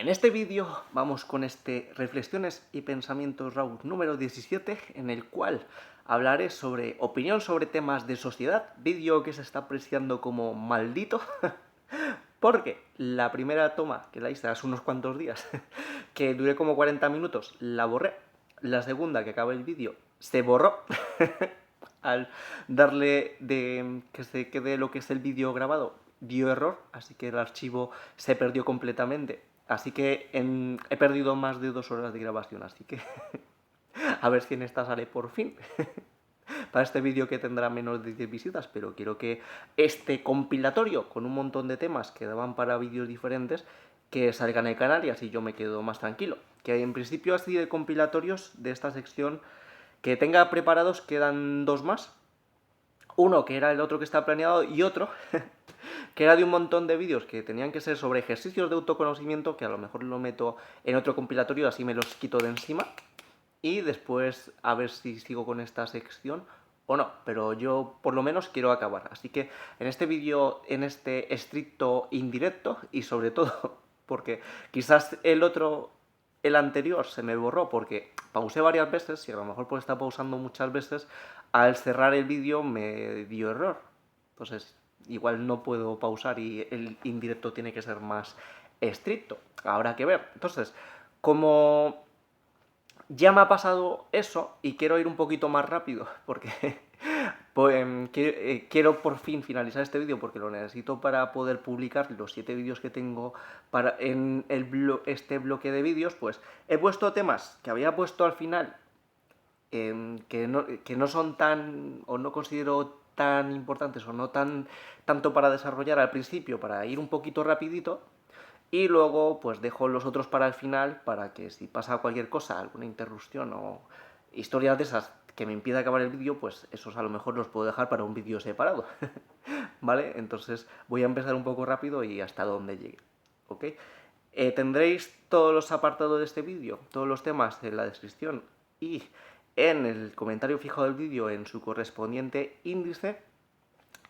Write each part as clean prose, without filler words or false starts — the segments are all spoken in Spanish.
En este vídeo vamos con este Reflexiones y Pensamientos RAW número 17, en el cual hablaré sobre opinión sobre temas de sociedad, vídeo que se está apreciando como maldito, porque la primera toma que la hice hace unos cuantos días, que duré como 40 minutos, la borré. La segunda, que acaba el vídeo, se borró al darle de que se quede lo que es el vídeo grabado, dio error, así que el archivo se perdió completamente. Así que he perdido más de 2 horas de grabación, así que a ver si en esta sale por fin. Para este vídeo que tendrá menos de 10 visitas, pero quiero que este compilatorio con un montón de temas que daban para vídeos diferentes que salgan en el canal y así yo me quedo más tranquilo. Que en principio así de compilatorios de esta sección que tenga preparados quedan 2 más. Uno que era el otro que está planeado y otro que era de un montón de vídeos que tenían que ser sobre ejercicios de autoconocimiento, que a lo mejor lo meto en otro compilatorio, así me los quito de encima. Y después a ver si sigo con esta sección o no, pero yo por lo menos quiero acabar. Así que en este vídeo, en este estricto indirecto, y sobre todo porque quizás el anterior se me borró porque pausé varias veces y a lo mejor por estar pausando muchas veces, al cerrar el vídeo me dio error. Entonces, igual no puedo pausar y el indirecto tiene que ser más estricto. Habrá que ver. Entonces, como ya me ha pasado eso y quiero ir un poquito más rápido porque pues, quiero por fin finalizar este vídeo porque lo necesito para poder publicar los 7 vídeos que tengo en este bloque de vídeos. Pues he puesto temas que había puesto al final que no son tan, o no considero tan importantes o no tanto para desarrollar al principio, para ir un poquito rapidito. Y luego pues dejo los otros para el final para que si pasa cualquier cosa, alguna interrupción o historias de esas que me impida acabar el vídeo, pues esos a lo mejor los puedo dejar para un vídeo separado. ¿Vale? Entonces voy a empezar un poco rápido y hasta donde llegue. ¿Ok? Tendréis todos los apartados de este vídeo, todos los temas en la descripción y en el comentario fijado del vídeo en su correspondiente índice.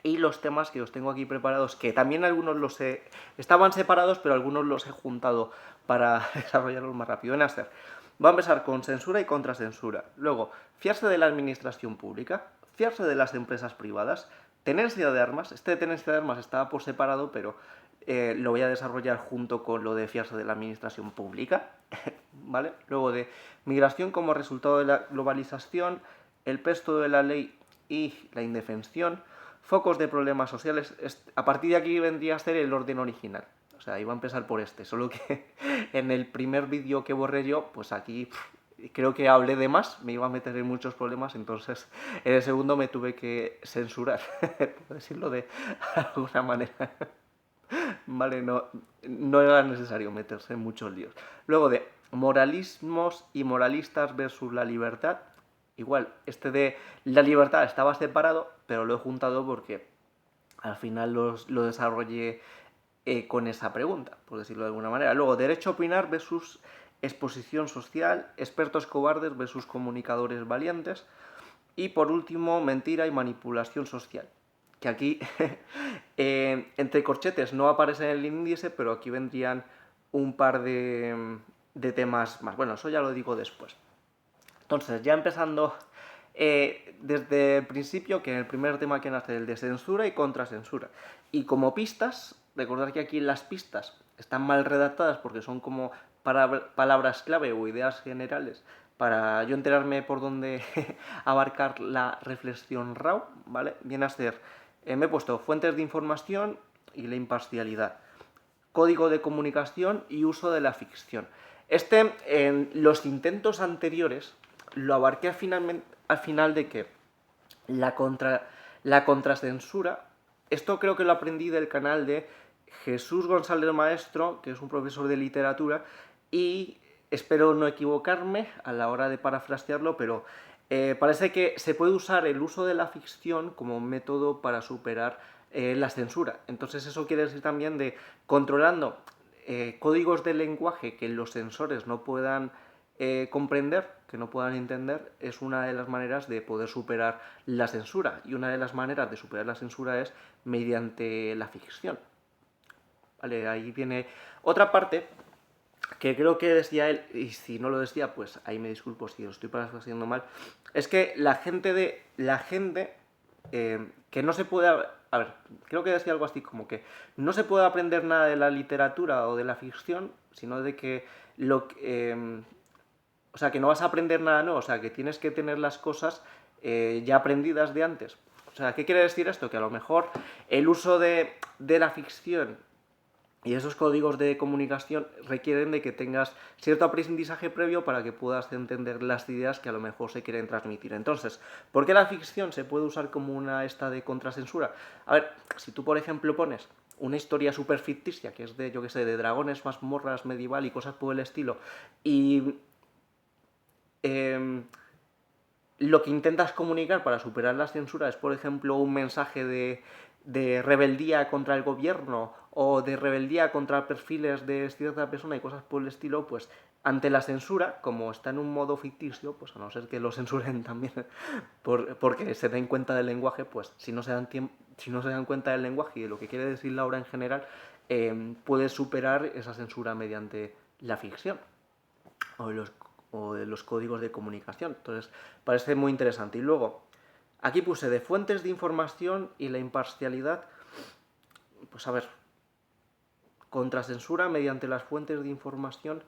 Y los temas que os tengo aquí preparados, que también algunos estaban separados, pero algunos los he juntado para desarrollarlos más rápido. Va a empezar con censura y contracensura. Luego, fiarse de la administración pública, fiarse de las empresas privadas, tenencia de armas. Este de tenencia de armas estaba por separado, pero lo voy a desarrollar junto con lo de fiarse de la administración pública. ¿Vale? Luego de migración como resultado de la globalización, el peso de la ley y la indefensión, focos de problemas sociales. A partir de aquí vendría a ser el orden original. O sea, iba a empezar por este, solo que en el primer vídeo que borré yo, pues aquí creo que hablé de más, me iba a meter en muchos problemas, entonces en el segundo me tuve que censurar, por decirlo de alguna manera. Vale, no era necesario meterse en muchos líos. Luego de moralismos y moralistas versus la libertad. Igual, este de la libertad estaba separado, pero lo he juntado porque al final lo desarrollé con esa pregunta, por decirlo de alguna manera. Luego, derecho a opinar versus exposición social, expertos cobardes versus comunicadores valientes. Y por último, mentira y manipulación social. Que aquí, entre corchetes, no aparece en el índice, pero aquí vendrían un par de temas más. Bueno, eso ya lo digo después. Entonces, ya empezando desde el principio, que en el primer tema que nace el de censura y contracensura. Y como pistas, recordad que aquí las pistas están mal redactadas porque son como palabras clave o ideas generales para yo enterarme por dónde abarcar la reflexión RAW, ¿vale? Viene a ser, me he puesto fuentes de información y la imparcialidad, código de comunicación y uso de la ficción. En los intentos anteriores, lo abarqué al final de que la contracensura, esto creo que lo aprendí del canal de Jesús González Maestro, que es un profesor de literatura, y espero no equivocarme a la hora de parafrasearlo, pero parece que se puede usar el uso de la ficción como método para superar la censura. Entonces eso quiere decir también de controlando códigos de lenguaje que los sensores no puedan comprender, que no puedan entender, es una de las maneras de poder superar la censura. Y una de las maneras de superar la censura es mediante la ficción. Vale, ahí viene otra parte que creo que decía él, y si no lo decía, pues ahí me disculpo si lo estoy parafraseando mal, es que la gente que no se puede, a ver, creo que decía algo así como que no se puede aprender nada de la literatura o de la ficción, sino de que o sea, que no vas a aprender nada nuevo, o sea, que tienes que tener las cosas ya aprendidas de antes. O sea, ¿qué quiere decir esto? Que a lo mejor el uso de la ficción y esos códigos de comunicación requieren de que tengas cierto aprendizaje previo para que puedas entender las ideas que a lo mejor se quieren transmitir. Entonces, ¿por qué la ficción se puede usar como una esta de contracensura? A ver, si tú, por ejemplo, pones una historia súper ficticia, que es de, yo qué sé, de dragones, mazmorras, medieval y cosas por el estilo, y eh, lo que intentas comunicar para superar la censura es, por ejemplo, un mensaje de rebeldía contra el gobierno o de rebeldía contra perfiles de cierta persona y cosas por el estilo, pues ante la censura, como está en un modo ficticio, pues a no ser que lo censuren también porque se den cuenta del lenguaje, pues si no se dan cuenta del lenguaje y de lo que quiere decir la obra en general, puedes superar esa censura mediante la ficción o de los códigos de comunicación. Entonces, parece muy interesante. Y luego, aquí puse de fuentes de información y la imparcialidad. Pues a ver, contracensura mediante las fuentes de información.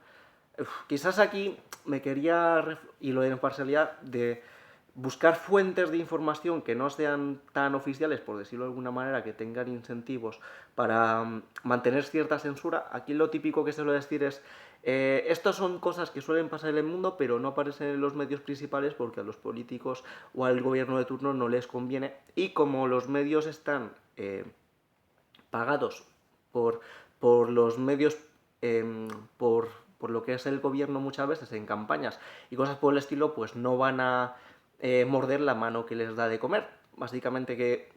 Quizás aquí me quería, y lo de imparcialidad, de buscar fuentes de información que no sean tan oficiales, por decirlo de alguna manera, que tengan incentivos para mantener cierta censura. Aquí lo típico que se suele decir es, estas son cosas que suelen pasar en el mundo, pero no aparecen en los medios principales porque a los políticos o al gobierno de turno no les conviene. Y como los medios están pagados por, por los medios, eh, por, por lo que es el gobierno muchas veces en campañas y cosas por el estilo, pues no van a morder la mano que les da de comer. Básicamente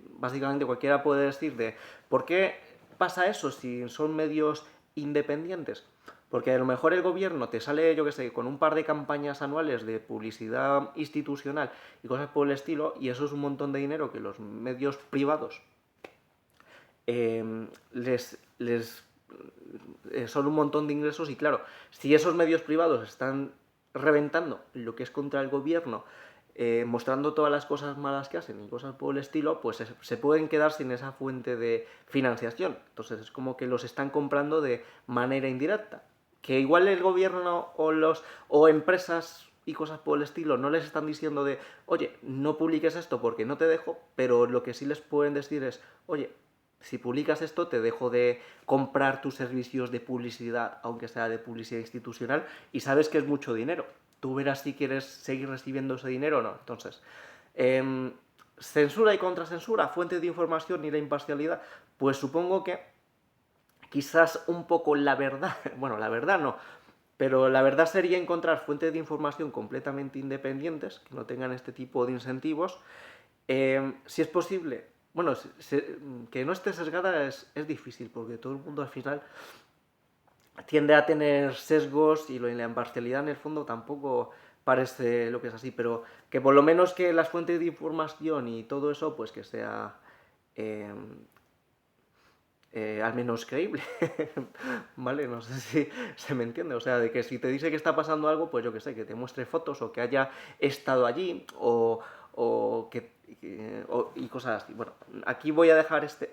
cualquiera puede decir de ¿por qué pasa eso si son medios independientes? Porque a lo mejor el gobierno te sale, yo que sé, con un par de campañas anuales de publicidad institucional y cosas por el estilo, y eso es un montón de dinero que los medios privados son un montón de ingresos y claro, si esos medios privados están reventando lo que es contra el gobierno, mostrando todas las cosas malas que hacen y cosas por el estilo, pues se pueden quedar sin esa fuente de financiación. Entonces es como que los están comprando de manera indirecta. Que igual el gobierno o empresas y cosas por el estilo no les están diciendo de, oye, no publiques esto porque no te dejo, pero lo que sí les pueden decir es, oye, si publicas esto te dejo de comprar tus servicios de publicidad, aunque sea de publicidad institucional, y sabes que es mucho dinero. Tú verás si quieres seguir recibiendo ese dinero o no. Entonces, censura y contracensura, fuente de información y la imparcialidad, pues supongo que quizás un poco la verdad, bueno, la verdad no, pero la verdad sería encontrar fuentes de información completamente independientes, que no tengan este tipo de incentivos. Si es posible, bueno, que no esté sesgada es difícil, porque todo el mundo al final tiende a tener sesgos y la imparcialidad en el fondo tampoco parece lo que es así, pero que por lo menos que las fuentes de información y todo eso, pues que sea eh, al menos creíble, ¿vale? No sé si se me entiende, o sea, de que si te dice que está pasando algo, pues yo que sé, que te muestre fotos o que haya estado allí y cosas así. Bueno, aquí voy a dejar este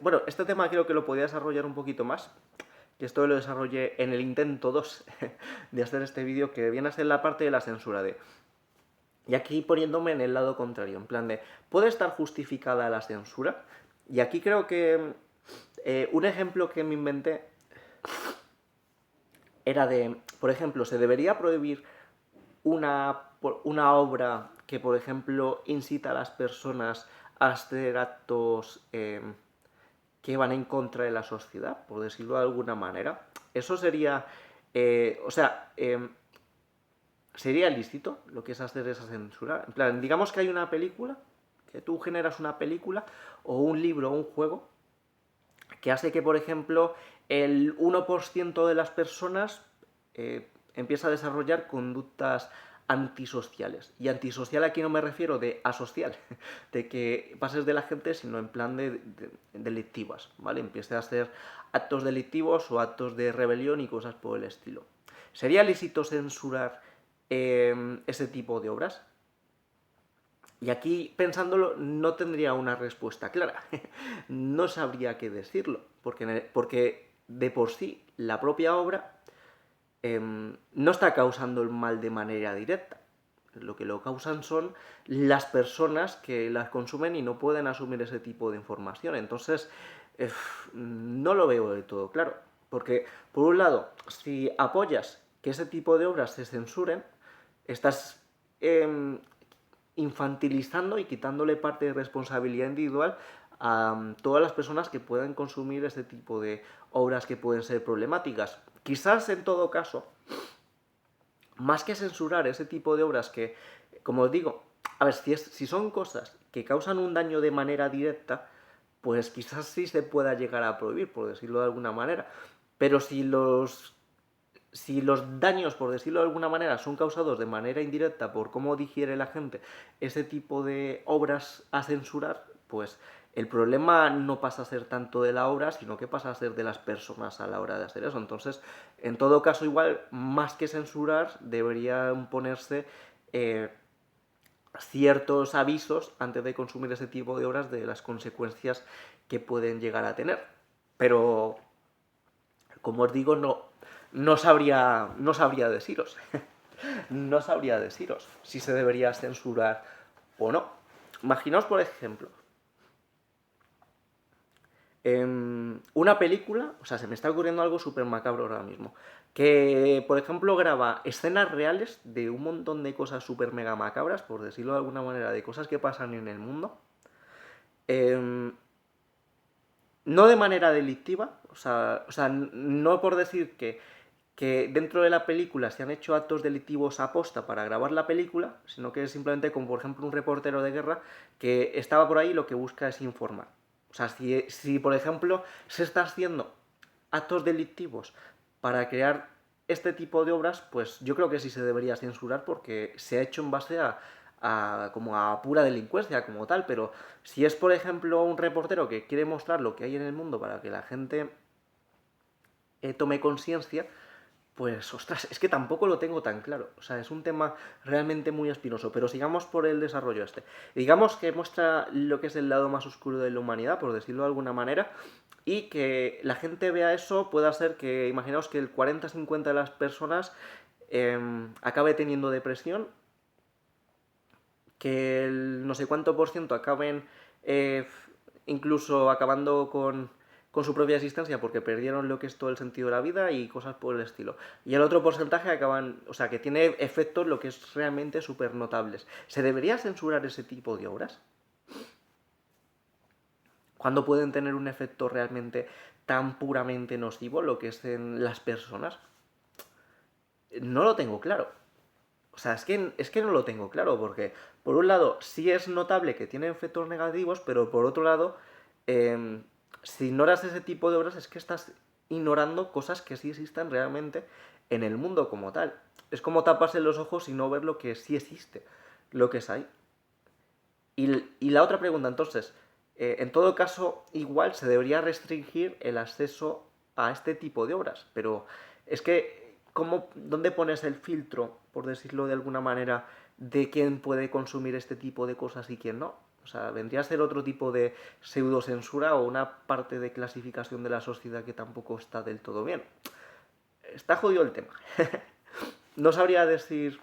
tema creo que lo podía desarrollar un poquito más, que esto lo desarrollé en el intento 2 de hacer este vídeo, que viene a ser la parte de la censura de... Y aquí poniéndome en el lado contrario, en plan de, ¿puede estar justificada la censura? Y aquí creo que un ejemplo que me inventé era de, por ejemplo, se debería prohibir una obra que, por ejemplo, incita a las personas a hacer actos que van en contra de la sociedad, por decirlo de alguna manera. Eso sería, o sea, sería lícito lo que es hacer esa censura. En plan, digamos que hay una película, que tú generas una película o un libro o un juego que hace que, por ejemplo, el 1% de las personas empieza a desarrollar conductas antisociales. Y antisocial aquí no me refiero de asocial, de que pases de la gente, sino en plan de delictivas, ¿vale? Empiece a hacer actos delictivos o actos de rebelión y cosas por el estilo. ¿Sería lícito censurar ese tipo de obras? Y aquí, pensándolo, no tendría una respuesta clara. No sabría qué decirlo, porque de por sí la propia obra no está causando el mal de manera directa. Lo que lo causan son las personas que las consumen y no pueden asumir ese tipo de información. Entonces, no lo veo de todo claro. Porque, por un lado, si apoyas que ese tipo de obras se censuren, estás infantilizando y quitándole parte de responsabilidad individual a todas las personas que pueden consumir este tipo de obras que pueden ser problemáticas. Quizás en todo caso, más que censurar ese tipo de obras que, como os digo, a ver, si son cosas que causan un daño de manera directa, pues quizás sí se pueda llegar a prohibir, por decirlo de alguna manera. Pero si los daños, por decirlo de alguna manera, son causados de manera indirecta por cómo digiere la gente ese tipo de obras a censurar, pues el problema no pasa a ser tanto de la obra, sino que pasa a ser de las personas a la hora de hacer eso. Entonces, en todo caso, igual, más que censurar, deberían ponerse ciertos avisos antes de consumir ese tipo de obras de las consecuencias que pueden llegar a tener. Pero, como os digo, no sabría deciros. No sabría deciros si se debería censurar o no. Imaginaos, por ejemplo, una película, o sea, se me está ocurriendo algo súper macabro ahora mismo, que, por ejemplo, graba escenas reales de un montón de cosas súper mega macabras, por decirlo de alguna manera, de cosas que pasan en el mundo, em, no de manera delictiva, o sea, no por decir que dentro de la película se han hecho actos delictivos a posta para grabar la película, sino que es simplemente como, por ejemplo, un reportero de guerra que estaba por ahí y lo que busca es informar. O sea, si por ejemplo se está haciendo actos delictivos para crear este tipo de obras, pues yo creo que sí se debería censurar porque se ha hecho en base como a pura delincuencia como tal, pero si es por ejemplo un reportero que quiere mostrar lo que hay en el mundo para que la gente tome conciencia, pues ostras, es que tampoco lo tengo tan claro. O sea, es un tema realmente muy espinoso. Pero sigamos por el desarrollo este. Digamos que muestra lo que es el lado más oscuro de la humanidad, por decirlo de alguna manera, y que la gente vea eso pueda ser que, imaginaos que el 40-50 de las personas acabe teniendo depresión, que el no sé cuánto por ciento acaben eh, incluso acabando con su propia existencia porque perdieron lo que es todo el sentido de la vida y cosas por el estilo. Y el otro porcentaje acaban, o sea, que tiene efectos lo que es realmente súper notables. ¿Se debería censurar ese tipo de obras? ¿Cuándo pueden tener un efecto realmente tan puramente nocivo lo que es en las personas? No lo tengo claro. O sea, es que no lo tengo claro, porque por un lado sí es notable que tiene efectos negativos, pero por otro lado, eh, si ignoras ese tipo de obras es que estás ignorando cosas que sí existen realmente en el mundo como tal. Es como taparse los ojos y no ver lo que sí existe, lo que es ahí. Y la otra pregunta, entonces, en todo caso, igual se debería restringir el acceso a este tipo de obras, pero es que, ¿dónde pones el filtro, por decirlo de alguna manera, de quién puede consumir este tipo de cosas y quién no? O sea, vendría a ser otro tipo de pseudocensura o una parte de clasificación de la sociedad que tampoco está del todo bien. Está jodido el tema. No sabría decir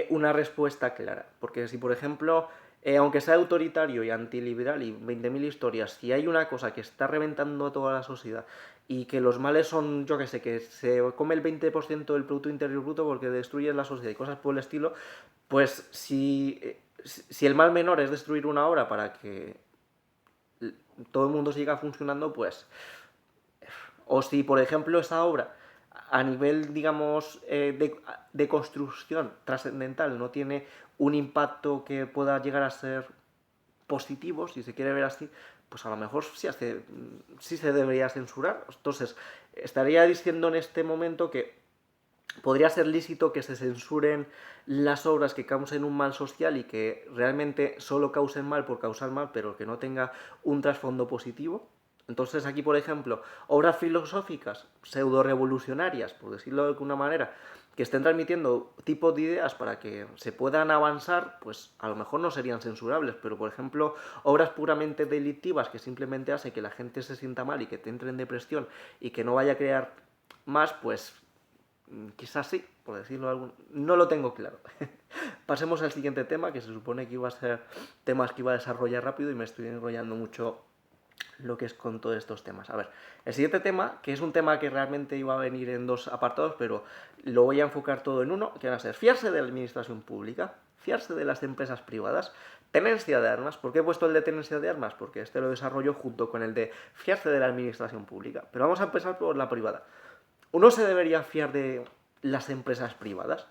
una respuesta clara. Porque si, por ejemplo, aunque sea autoritario y antiliberal y 20.000 historias, si hay una cosa que está reventando a toda la sociedad y que los males son, yo que sé, que se come el 20% del Producto Interior Bruto porque destruye la sociedad y cosas por el estilo, pues si el mal menor es destruir una obra para que todo el mundo siga funcionando, pues o si, por ejemplo, esa obra a nivel, digamos, de construcción trascendental no tiene un impacto que pueda llegar a ser positivo, si se quiere ver así, pues a lo mejor sí se debería censurar. Entonces, estaría diciendo en este momento que podría ser lícito que se censuren las obras que causen un mal social y que realmente solo causen mal por causar mal, pero que no tenga un trasfondo positivo. Entonces aquí, por ejemplo, obras filosóficas pseudo-revolucionarias, por decirlo de alguna manera, que estén transmitiendo tipos de ideas para que se puedan avanzar, pues a lo mejor no serían censurables, pero por ejemplo, obras puramente delictivas que simplemente hacen que la gente se sienta mal y que te entre en depresión y que no vaya a crear más, pues quizás sí, por decirlo algún... No lo tengo claro. Pasemos al siguiente tema, que se supone que iba a ser temas que iba a desarrollar rápido y me estoy enrollando mucho lo que es con todos estos temas. A ver, el siguiente tema, que es un tema que realmente iba a venir en dos apartados, pero lo voy a enfocar todo en uno, que va a ser fiarse de la administración pública, fiarse de las empresas privadas, tenencia de armas. ¿Por qué he puesto el de tenencia de armas? Porque este lo desarrollo junto con el de fiarse de la administración pública. Pero vamos a empezar por la privada. ¿Uno se debería fiar de las empresas privadas?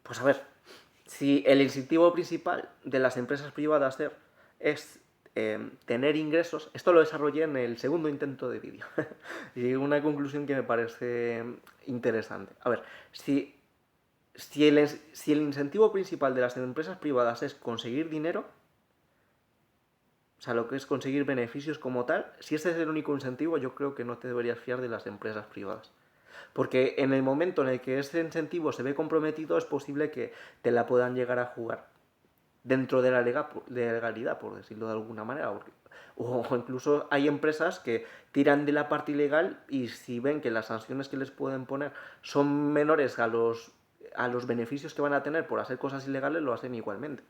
Pues a ver, si el incentivo principal de las empresas privadas es tener ingresos, esto lo desarrollé en el segundo intento de vídeo. Y llegué a una conclusión que me parece interesante. A ver, si el incentivo principal de las empresas privadas es conseguir dinero, o sea, lo que es conseguir beneficios como tal, si ese es el único incentivo, yo creo que no te deberías fiar de las empresas privadas. Porque en el momento en el que ese incentivo se ve comprometido, es posible que te la puedan llegar a jugar dentro de la legalidad, por decirlo de alguna manera. O incluso hay empresas que tiran de la parte ilegal y si ven que las sanciones que les pueden poner son menores a los beneficios que van a tener por hacer cosas ilegales, lo hacen igualmente.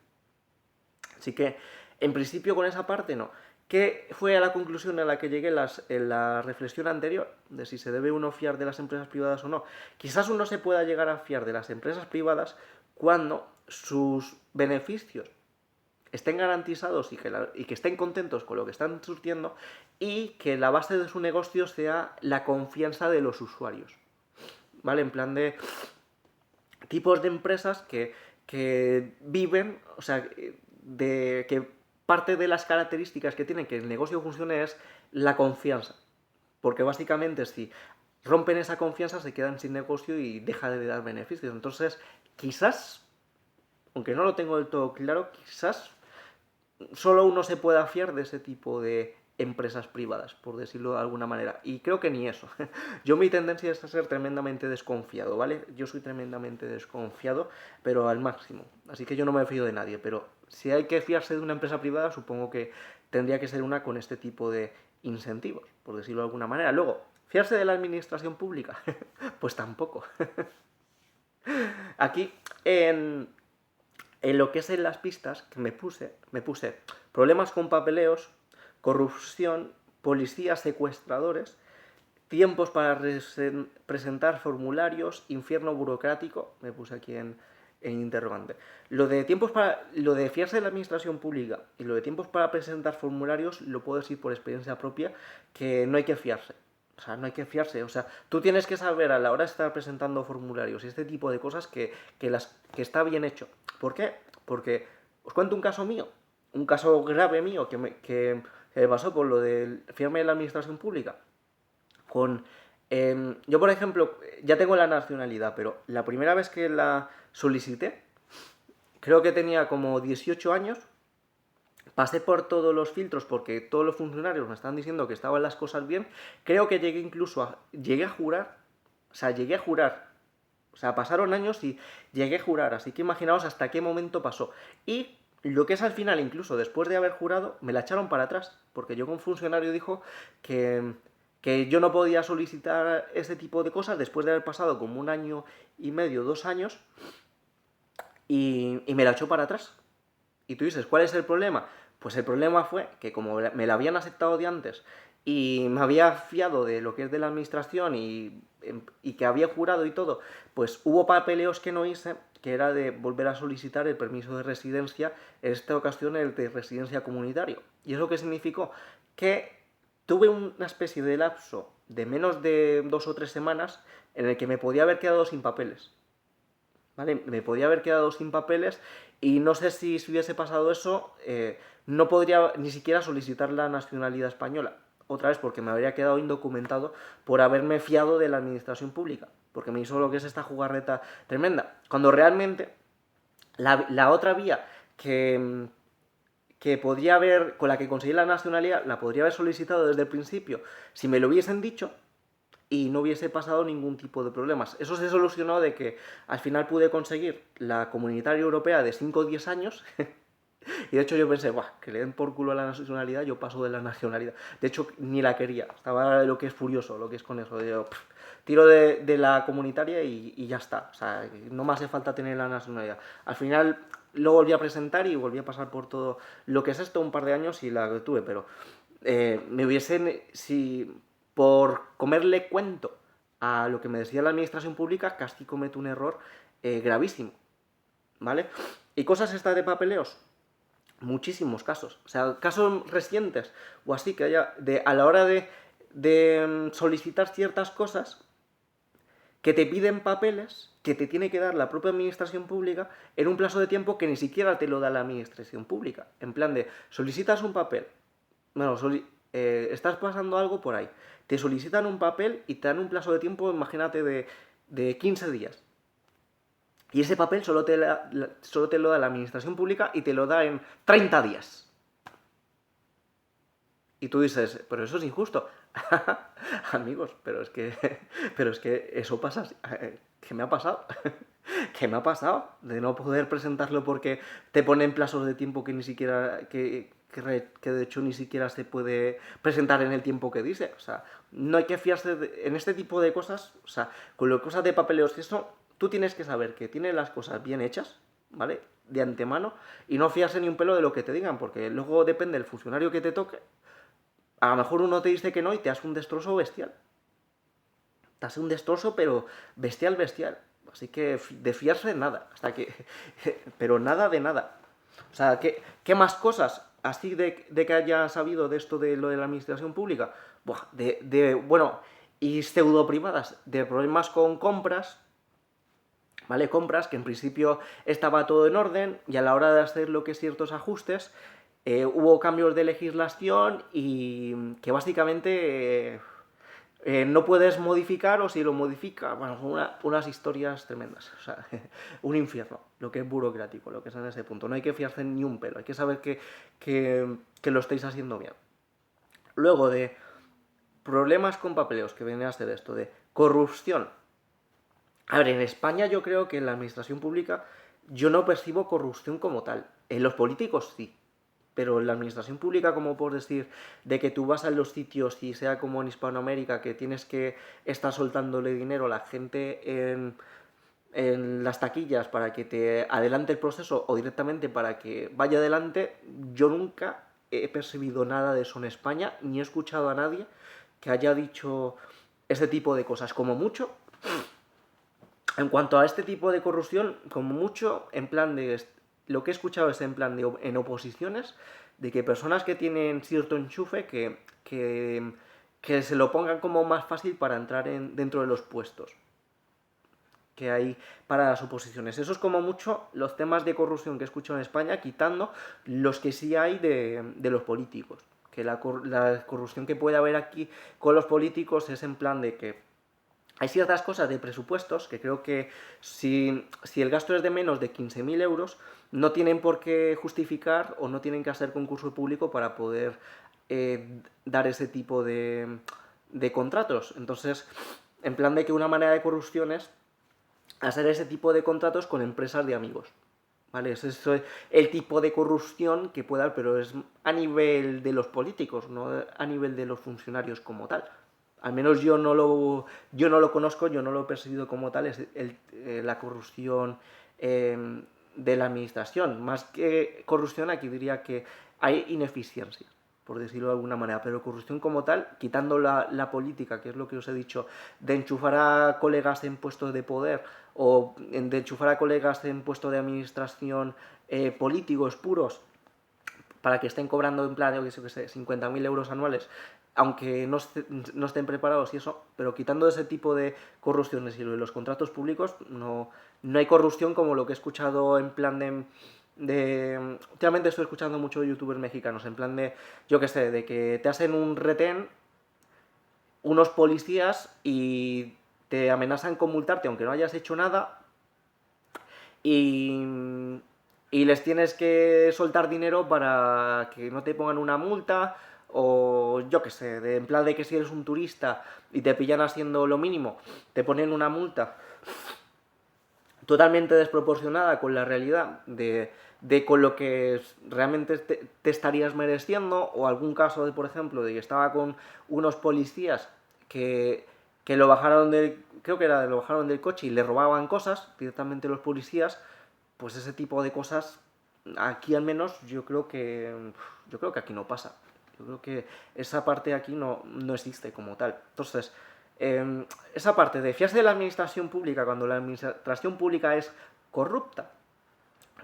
Así que, en principio, con esa parte no. ¿Qué fue a la conclusión a la que llegué en la reflexión anterior? De si se debe uno fiar de las empresas privadas o no. Quizás uno se pueda llegar a fiar de las empresas privadas cuando sus beneficios estén garantizados y que estén contentos con lo que están surtiendo y que la base de su negocio sea la confianza de los usuarios. ¿Vale? En plan de tipos de empresas que viven, o sea, de que parte de las características que tienen que el negocio funcione es la confianza. Porque básicamente si rompen esa confianza se quedan sin negocio y deja de dar beneficios. Entonces, quizás, aunque no lo tengo del todo claro, quizás solo uno se pueda fiar de ese tipo de empresas privadas, por decirlo de alguna manera. Y creo que ni eso. Yo mi tendencia es a ser tremendamente desconfiado, ¿vale? Yo soy tremendamente desconfiado, pero al máximo. Así que yo no me fío de nadie, pero si hay que fiarse de una empresa privada, supongo que tendría que ser una con este tipo de incentivos, por decirlo de alguna manera. Luego, ¿fiarse de la administración pública? Pues tampoco. Aquí, en lo que es en las pistas que me puse problemas con papeleos, corrupción, policías secuestradores, tiempos para presentar formularios, infierno burocrático, me puse aquí en interrogante. Lo de fiarse de la administración pública y lo de tiempos para presentar formularios lo puedo decir por experiencia propia que no hay que fiarse. O sea, no hay que fiarse. O sea, tú tienes que saber a la hora de estar presentando formularios y este tipo de cosas que está bien hecho. ¿Por qué? Porque os cuento un caso mío, un caso grave mío que me pasó por lo del fiarme de la administración pública. Con, yo, por ejemplo, ya tengo la nacionalidad, pero la primera vez que la solicité, creo que tenía como 18 años, pasé por todos los filtros porque todos los funcionarios me estaban diciendo que estaban las cosas bien, creo que llegué a jurar, o sea, pasaron años y llegué a jurar, así que imaginaos hasta qué momento pasó. Y lo que es al final, incluso después de haber jurado, me la echaron para atrás, porque yo con un funcionario dijo que yo no podía solicitar ese tipo de cosas después de haber pasado como un año y medio, 2 años, y me la echó para atrás. Y tú dices, ¿cuál es el problema? Pues el problema fue que como me la habían aceptado de antes y me había fiado de lo que es de la administración y que había jurado y todo, pues hubo papeleos que no hice, que era de volver a solicitar el permiso de residencia, en esta ocasión el de residencia comunitario. ¿Y eso qué significó? Que tuve una especie de lapso de menos de 2 o 3 semanas en el que me podía haber quedado sin papeles. ¿Vale? Me podía haber quedado sin papeles y no sé si hubiese pasado eso, no podría ni siquiera solicitar la nacionalidad española. Otra vez porque me habría quedado indocumentado por haberme fiado de la administración pública. Porque me hizo lo que es esta jugarreta tremenda. Cuando realmente la otra vía que podría haber, con la que conseguí la nacionalidad, la podría haber solicitado desde el principio si me lo hubiesen dicho y no hubiese pasado ningún tipo de problemas. Eso se solucionó de que al final pude conseguir la comunitaria europea de 5 o 10 años. Y de hecho yo pensé, "Buah, que le den por culo a la nacionalidad, yo paso de la nacionalidad". De hecho, ni la quería. Estaba lo que es furioso, lo que es con eso. Tiro de la comunitaria y ya está. O sea, no me hace falta tener la nacionalidad. Al final lo volví a presentar y volví a pasar por todo lo que es esto un par de años y la tuve, pero me hubiesen, si por comerle cuento a lo que me decía la administración pública, casi cometo un error gravísimo, ¿vale? Y cosas estas de papeleos, muchísimos casos. O sea, casos recientes o así que haya a la hora de solicitar ciertas cosas que te piden papeles que te tiene que dar la propia administración pública en un plazo de tiempo que ni siquiera te lo da la administración pública. En plan de, solicitas un papel, bueno, estás pasando algo por ahí, te solicitan un papel y te dan un plazo de tiempo, imagínate, de 15 días. Y ese papel solo te lo da la administración pública y te lo da en 30 días. Y tú dices, pero eso es injusto. Amigos, pero es que eso pasa. ¿Qué me ha pasado? ¿Qué me ha pasado? De no poder presentarlo porque te ponen plazos de tiempo que ni siquiera. Que de hecho ni siquiera se puede presentar en el tiempo que dice. O sea, no hay que fiarse en este tipo de cosas. O sea, con las cosas de papeleos y eso, tú tienes que saber que tienes las cosas bien hechas, ¿vale? De antemano, y no fiarse ni un pelo de lo que te digan, porque luego depende del funcionario que te toque. A lo mejor uno te dice que no y te hace un destrozo bestial. Te hace un destrozo, pero bestial, bestial. Así que de fiarse nada. Hasta que. Pero nada de nada. O sea, ¿qué más cosas así de que haya sabido de esto de lo de la administración pública? Buah, bueno, y pseudo privadas, de problemas con compras, ¿vale? Compras que en principio estaba todo en orden y a la hora de hacer lo que es ciertos ajustes, hubo cambios de legislación y que básicamente no puedes modificar o si lo modifica, bueno, son unas historias tremendas. O sea, un infierno, lo que es burocrático, lo que es en ese punto. No hay que fiarse ni un pelo, hay que saber que lo estáis haciendo bien. Luego de problemas con papeleos, que viene a ser esto, de corrupción. A ver, en España yo creo que en la administración pública yo no percibo corrupción como tal. En los políticos sí. Pero en la administración pública, como por decir, de que tú vas a los sitios y sea como en Hispanoamérica, que tienes que estar soltándole dinero a la gente en las taquillas para que te adelante el proceso o directamente para que vaya adelante, yo nunca he percibido nada de eso en España, ni he escuchado a nadie que haya dicho ese tipo de cosas. Como mucho, en cuanto a este tipo de corrupción, como mucho, en plan de. Lo que he escuchado es en plan de en oposiciones, de que personas que tienen cierto enchufe que se lo pongan como más fácil para entrar dentro de los puestos que hay para las oposiciones. Eso es como mucho los temas de corrupción que he escuchado en España, quitando los que sí hay de los políticos. Que la corrupción que puede haber aquí con los políticos es en plan de que hay ciertas cosas de presupuestos que creo que si el gasto es de menos de 15.000 euros, no tienen por qué justificar o no tienen que hacer concurso público para poder dar ese tipo de contratos. Entonces, en plan de que una manera de corrupción es hacer ese tipo de contratos con empresas de amigos. ¿Vale? Es eso el tipo de corrupción que puede haber, pero es a nivel de los políticos, no a nivel de los funcionarios como tal. Al menos yo no lo conozco, yo no lo he percibido como tal, es la corrupción de la administración. Más que corrupción, aquí diría que hay ineficiencia, por decirlo de alguna manera, pero corrupción como tal, quitando la política, que es lo que os he dicho, de enchufar a colegas en puestos de poder o de enchufar a colegas en puestos de administración políticos puros, para que estén cobrando en plan, yo qué sé, 50.000 euros anuales, aunque no estén preparados y eso, pero quitando ese tipo de corrupciones y lo de los contratos públicos, no hay corrupción como lo que he escuchado en plan últimamente estoy escuchando mucho youtubers mexicanos, en plan de, yo qué sé, de que te hacen un retén unos policías y te amenazan con multarte aunque no hayas hecho nada y y les tienes que soltar dinero para que no te pongan una multa o yo qué sé, en plan de que si eres un turista y te pillan haciendo lo mínimo, te ponen una multa totalmente desproporcionada con la realidad de con lo que realmente te estarías mereciendo, o algún caso de, por ejemplo, de que estaba con unos policías que lo bajaron del, creo que era, lo bajaron del coche y le robaban cosas directamente los policías, pues ese tipo de cosas aquí al menos yo creo que aquí no pasa. Yo creo que esa parte aquí no existe como tal. Entonces, esa parte de fiarse de la administración pública cuando la administración pública es corrupta,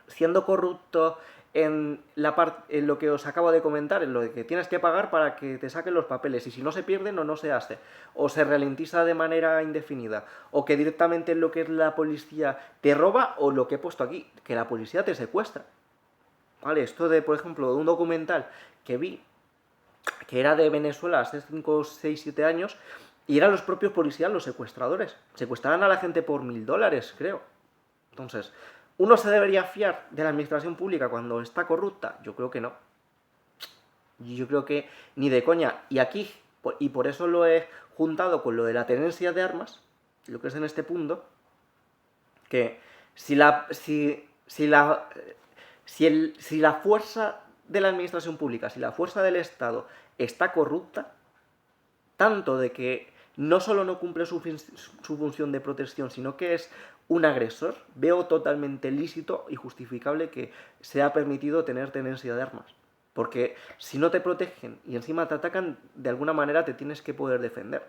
siendo corrupto en lo que os acabo de comentar, en lo de que tienes que pagar para que te saquen los papeles, y si no se pierden o no se hace, o se ralentiza de manera indefinida, o que directamente lo que es la policía te roba, o lo que he puesto aquí, que la policía te secuestra. ¿Vale? Esto de, por ejemplo, de un documental que vi, que era de Venezuela hace 5, 6, 7 años, y eran los propios policías los secuestradores. Secuestraban a la gente por $1000, creo. Entonces, ¿uno se debería fiar de la administración pública cuando está corrupta? Yo creo que no. Yo creo que ni de coña. Y aquí, y por eso lo he juntado con lo de la tenencia de armas, lo que es en este punto, que si la, si la, si la fuerza de la administración pública, si la fuerza del Estado está corrupta, tanto de que no solo no cumple su función de protección, sino que es un agresor, veo totalmente lícito y justificable que sea permitido tener tenencia de armas. Porque si no te protegen y encima te atacan, de alguna manera te tienes que poder defender.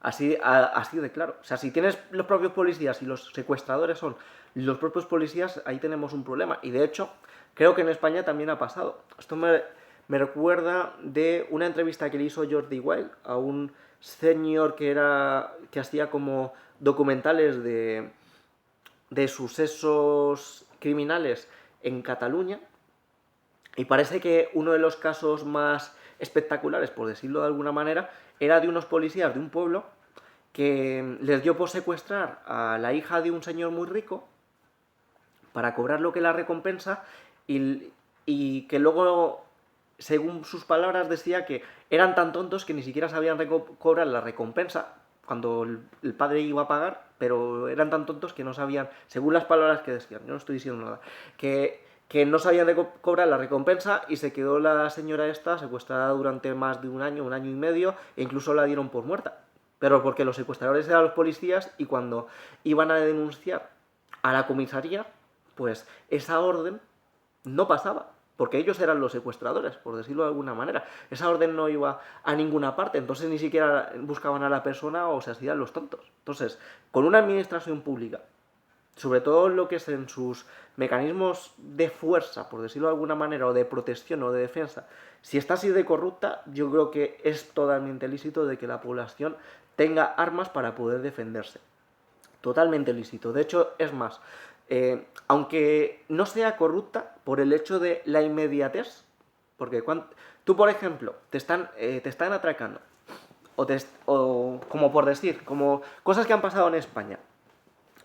Así de claro. O sea, si tienes los propios policías y los secuestradores son los propios policías, ahí tenemos un problema. Y de hecho, creo que en España también ha pasado. Esto me recuerda de una entrevista que le hizo Jordi Wild a un señor que hacía como documentales de sucesos criminales en Cataluña. Y parece que uno de los casos más espectaculares, por decirlo de alguna manera, era de unos policías de un pueblo que les dio por secuestrar a la hija de un señor muy rico para cobrar lo que la recompensa, y que luego, según sus palabras, decía que eran tan tontos que ni siquiera sabían cobrar la recompensa cuando el padre iba a pagar, pero eran tan tontos que no sabían, según las palabras que decían, yo no estoy diciendo nada, que no sabían cobrar la recompensa, y se quedó la señora esta secuestrada durante más de un año y medio, e incluso la dieron por muerta. Pero porque los secuestradores eran los policías, y cuando iban a denunciar a la comisaría, pues esa orden no pasaba, porque ellos eran los secuestradores, por decirlo de alguna manera. Esa orden no iba a ninguna parte, entonces ni siquiera buscaban a la persona o se hacían los tontos. Entonces, con una administración pública, sobre todo lo que es en sus mecanismos de fuerza, por decirlo de alguna manera, o de protección o de defensa, si está así de corrupta, yo creo que es totalmente lícito de que la población tenga armas para poder defenderse. Totalmente lícito. De hecho, es más, aunque no sea corrupta por el hecho de la inmediatez, porque tú, por ejemplo, te están atracando, o como por decir, como cosas que han pasado en España,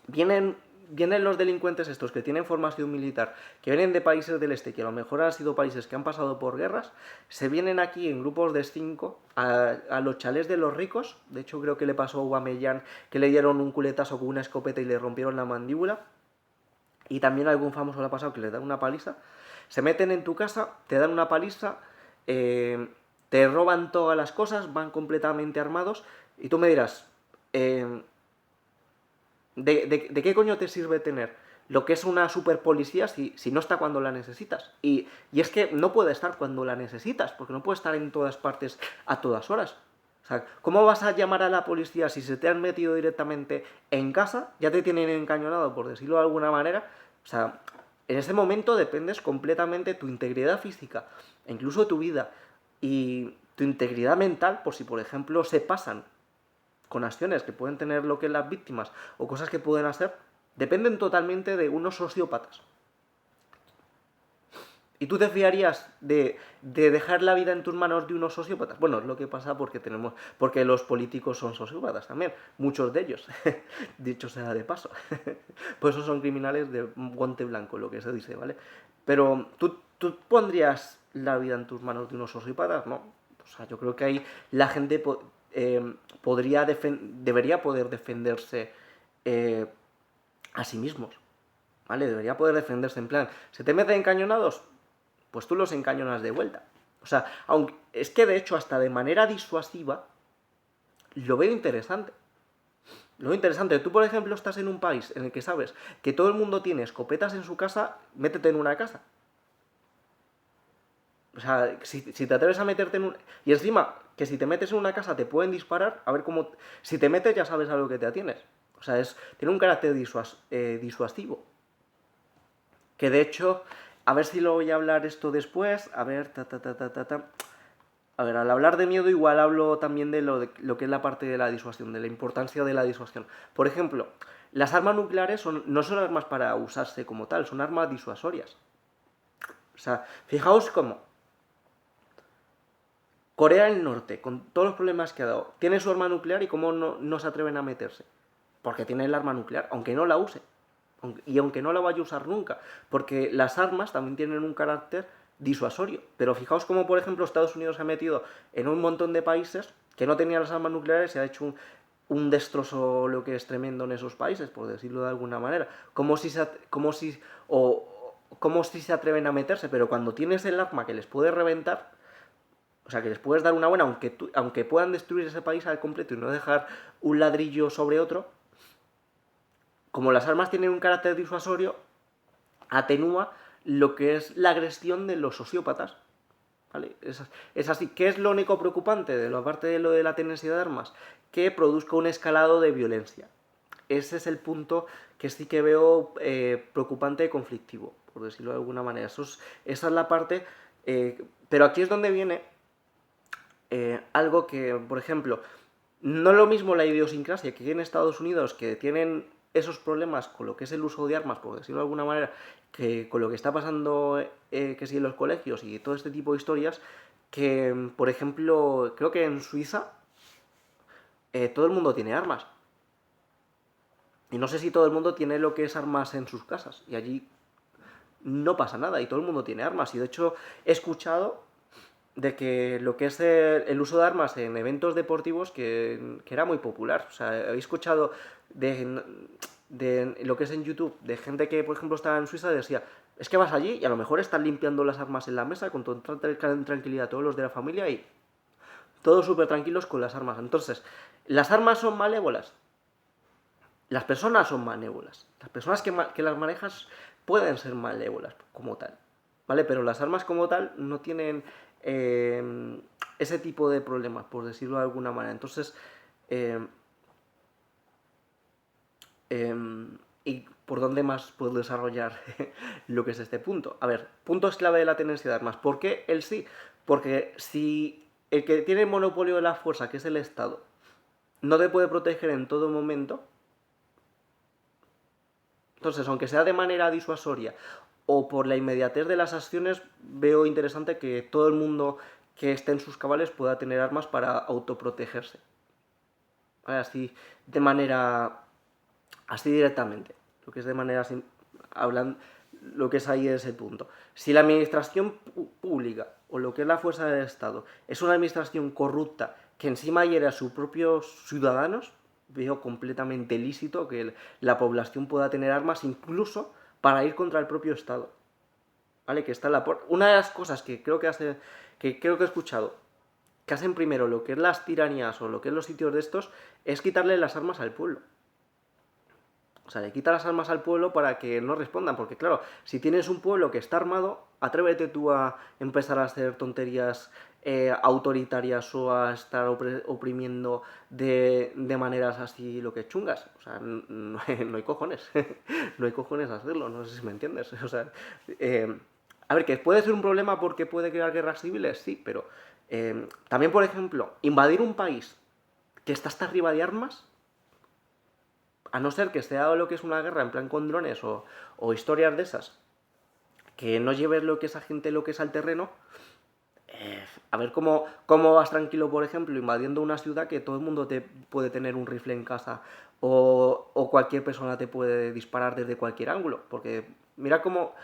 vienen, vienen los delincuentes estos que tienen formación militar, que vienen de países del este, que a lo mejor han sido países que han pasado por guerras, se vienen aquí en grupos de 5 a los chalés de los ricos. De hecho, creo que le pasó a Aubameyang, que le dieron un culetazo con una escopeta y le rompieron la mandíbula. Y también a algún famoso le ha pasado que le dan una paliza. Se meten en tu casa, te dan una paliza, te roban todas las cosas, van completamente armados, y tú me dirás, ¿de qué coño te sirve tener lo que es una super policía si no está cuando la necesitas? Y es que no puede estar cuando la necesitas, porque no puede estar en todas partes a todas horas. O sea, ¿cómo vas a llamar a la policía si se te han metido directamente en casa? Ya te tienen encañonado, por decirlo de alguna manera. O sea, en ese momento dependes completamente de tu integridad física, e incluso tu vida, y tu integridad mental, por si por ejemplo se pasan con acciones que pueden tener lo que es las víctimas, o cosas que pueden hacer, dependen totalmente de unos sociópatas. ¿Y tú te fiarías de dejar la vida en tus manos de unos sociópatas? Bueno, es lo que pasa porque los políticos son sociópatas también, muchos de ellos, dicho sea de paso. Pues esos son criminales de guante blanco, lo que se dice, ¿vale? Pero ¿tú pondrías la vida en tus manos de unos sociópatas? No. O sea, yo creo que ahí la gente debería poder defenderse eh, a sí mismos, ¿vale? Debería poder defenderse en plan, ¿se te meten encañonados? Pues tú los encañonas de vuelta. O sea, aunque es que de hecho hasta de manera disuasiva lo veo interesante. Lo veo interesante. Tú, por ejemplo, estás en un país en el que sabes que todo el mundo tiene escopetas en su casa, métete en una casa. O sea, si te atreves a meterte en un... Y encima, que si te metes en una casa te pueden disparar, a ver cómo... Si te metes ya sabes a lo que te atienes. O sea, tiene un carácter disuasivo. Que de hecho, a ver si lo voy a hablar esto después. A ver, A ver, al hablar de miedo igual hablo también de lo que es la parte de la disuasión, de la importancia de la disuasión. Por ejemplo, las armas nucleares no son armas para usarse como tal, son armas disuasorias. O sea, fijaos cómo Corea del Norte, con todos los problemas que ha dado, tiene su arma nuclear y cómo no se atreven a meterse. Porque tiene el arma nuclear, aunque no la use. Y aunque no la vaya a usar nunca. Porque las armas también tienen un carácter disuasorio. Pero fijaos cómo, por ejemplo, Estados Unidos se ha metido en un montón de países que no tenían las armas nucleares y ha hecho un destrozo lo que es tremendo en esos países, por decirlo de alguna manera. Como si se atreven a meterse, pero cuando tienes el arma que les puede reventar, o sea, que les puedes dar una buena, aunque puedan destruir ese país al completo y no dejar un ladrillo sobre otro, como las armas tienen un carácter disuasorio, atenúa lo que es la agresión de los sociópatas. ¿Vale? Es así. ¿Qué es lo único preocupante de lo aparte de lo de la tenencia de armas? Que produzca un escalado de violencia. Ese es el punto que sí que veo preocupante y conflictivo, por decirlo de alguna manera. Esa es la parte... pero aquí es donde viene algo que, por ejemplo, no es lo mismo la idiosincrasia que hay en Estados Unidos, que tienen esos problemas con lo que es el uso de armas, por decirlo de alguna manera, que con lo que está pasando que sí en los colegios y todo este tipo de historias, que, por ejemplo, creo que en Suiza todo el mundo tiene armas. Y no sé si todo el mundo tiene lo que es armas en sus casas. Y allí no pasa nada y todo el mundo tiene armas. Y de hecho he escuchado de que lo que es el uso de armas en eventos deportivos que era muy popular. O sea, he escuchado de lo que es en YouTube, de gente que, por ejemplo, estaba en Suiza y decía, es que vas allí y a lo mejor están limpiando las armas en la mesa con toda tranquilidad todos los de la familia y todos súper tranquilos con las armas. Entonces, ¿las armas son malévolas? Las personas son malévolas. Las personas que las manejas pueden ser malévolas como tal. ¿Vale? Pero las armas como tal no tienen ese tipo de problemas, por decirlo de alguna manera. Entonces, eh, ¿y por dónde más puedo desarrollar lo que es este punto? A ver, puntos clave de la tenencia de armas. ¿Por qué el sí? Porque si el que tiene el monopolio de la fuerza, que es el Estado, no te puede proteger en todo momento, entonces, aunque sea de manera disuasoria o por la inmediatez de las acciones, veo interesante que todo el mundo que esté en sus cabales pueda tener armas para autoprotegerse. ¿Vale? Así, de manera... Así directamente. Lo que es de manera... Hablan, lo que es ahí es el punto. Si la administración pública o lo que es la fuerza del Estado es una administración corrupta que encima hiere a sus propios ciudadanos, veo completamente lícito que la población pueda tener armas incluso para ir contra el propio Estado. ¿Vale? Que está una de las cosas que creo que creo que he escuchado que hacen primero lo que es las tiranías o lo que es los sitios de estos es quitarle las armas al pueblo. O sea, le quita las armas al pueblo para que no respondan. Porque claro, si tienes un pueblo que está armado, atrévete tú a empezar a hacer tonterías autoritarias o a estar oprimiendo de maneras así lo que chungas. O sea, no hay cojones. No hay cojones a hacerlo, no sé si me entiendes. O sea, a ver, que puede ser un problema porque puede crear guerras civiles, sí, pero también, por ejemplo, invadir un país que está hasta arriba de armas, a no ser que sea lo que es una guerra en plan con drones o historias de esas, que no lleves lo que esa gente lo que es al terreno. A ver cómo vas tranquilo, por ejemplo, invadiendo una ciudad que todo el mundo te puede tener un rifle en casa o cualquier persona te puede disparar desde cualquier ángulo. Porque mira cómo...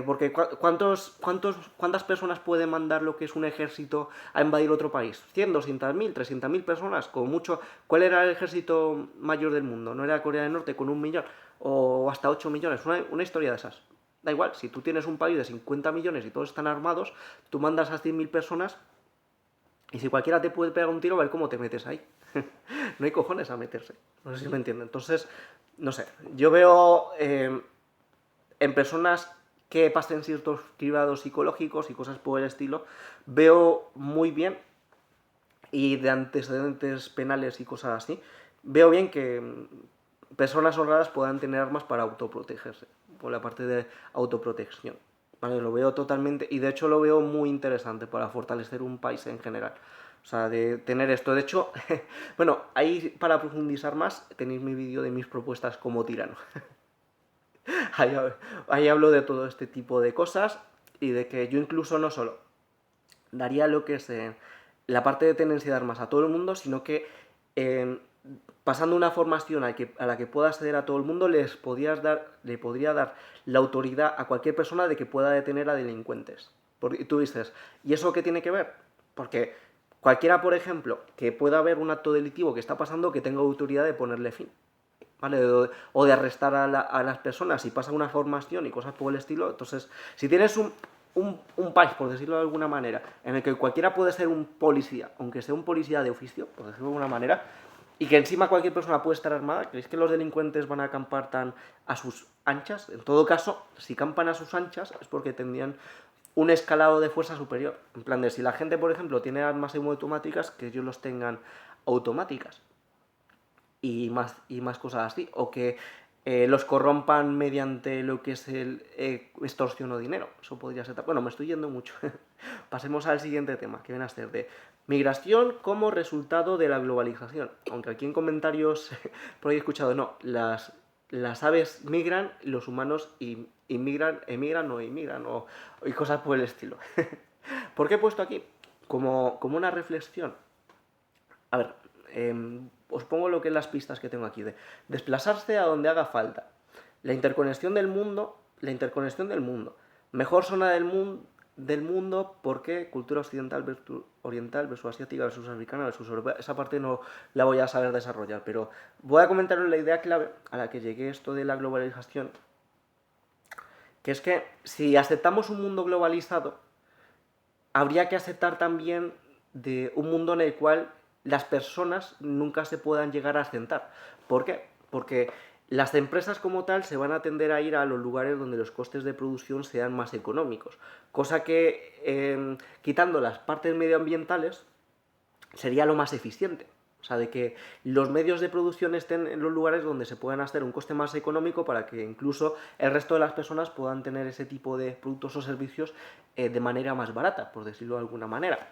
porque ¿cuántas personas puede mandar lo que es un ejército a invadir otro país? ¿100, 200.000, 300.000 personas? Como mucho. ¿Cuál era el ejército mayor del mundo? ¿No era Corea del Norte con 1 millón? ¿O hasta 8 millones? Una historia de esas. Da igual, si tú tienes un país de 50 millones y todos están armados, tú mandas a 100.000 personas y si cualquiera te puede pegar un tiro, a ver cómo te metes ahí. No hay cojones a meterse. No sé si me entienden. Entonces, no sé. Yo veo en personas que pasen ciertos cribados psicológicos y cosas por el estilo, veo muy bien, y de antecedentes penales y cosas así, veo bien que personas honradas puedan tener armas para autoprotegerse, por la parte de autoprotección. Vale, lo veo totalmente, y de hecho lo veo muy interesante para fortalecer un país en general. O sea, de tener esto. De hecho, bueno, ahí para profundizar más tenéis mi vídeo de mis propuestas como tirano. ahí, ahí hablo de todo este tipo de cosas y de que yo incluso no solo daría lo que es la parte de tenencia de armas a todo el mundo, sino que eh, pasando una formación a la que pueda acceder a todo el mundo, le podría dar la autoridad a cualquier persona de que pueda detener a delincuentes. Porque tú dices, ¿y eso qué tiene que ver? Porque cualquiera, por ejemplo, que pueda ver un acto delictivo que está pasando, que tenga autoridad de ponerle fin. ¿Vale? O de arrestar a las personas si pasa una formación y cosas por el estilo. Entonces, si tienes un país, por decirlo de alguna manera, en el que cualquiera puede ser un policía, aunque sea un policía de oficio, por decirlo de alguna manera, y que encima cualquier persona puede estar armada, ¿creéis que los delincuentes van a acampar tan a sus anchas? En todo caso, si campan a sus anchas es porque tendrían un escalado de fuerza superior. En plan de si la gente, por ejemplo, tiene armas semiautomáticas, que ellos los tengan automáticas y más cosas así, o que los corrompan mediante lo que es el extorsión o dinero. Eso podría ser... Bueno, me estoy yendo mucho. Pasemos al siguiente tema, que viene a ser de migración como resultado de la globalización. Aunque aquí en comentarios por ahí he escuchado, no, las aves migran, los humanos emigran y cosas por el estilo. ¿Por qué he puesto aquí? Como una reflexión. A ver, os pongo lo que es las pistas que tengo aquí de desplazarse a donde haga falta. La interconexión del mundo. Mejor zona del mundo porque cultura occidental versus oriental versus asiática versus africana versus europea. Esa parte no la voy a saber desarrollar, pero voy a comentaros la idea clave a la que llegué esto de la globalización, que es que si aceptamos un mundo globalizado, habría que aceptar también de un mundo en el cual las personas nunca se puedan llegar a asentar. ¿Por qué? Porque las empresas como tal se van a tender a ir a los lugares donde los costes de producción sean más económicos. Cosa que, quitando las partes medioambientales, sería lo más eficiente. O sea, de que los medios de producción estén en los lugares donde se puedan hacer un coste más económico para que incluso el resto de las personas puedan tener ese tipo de productos o servicios de manera más barata, por decirlo de alguna manera.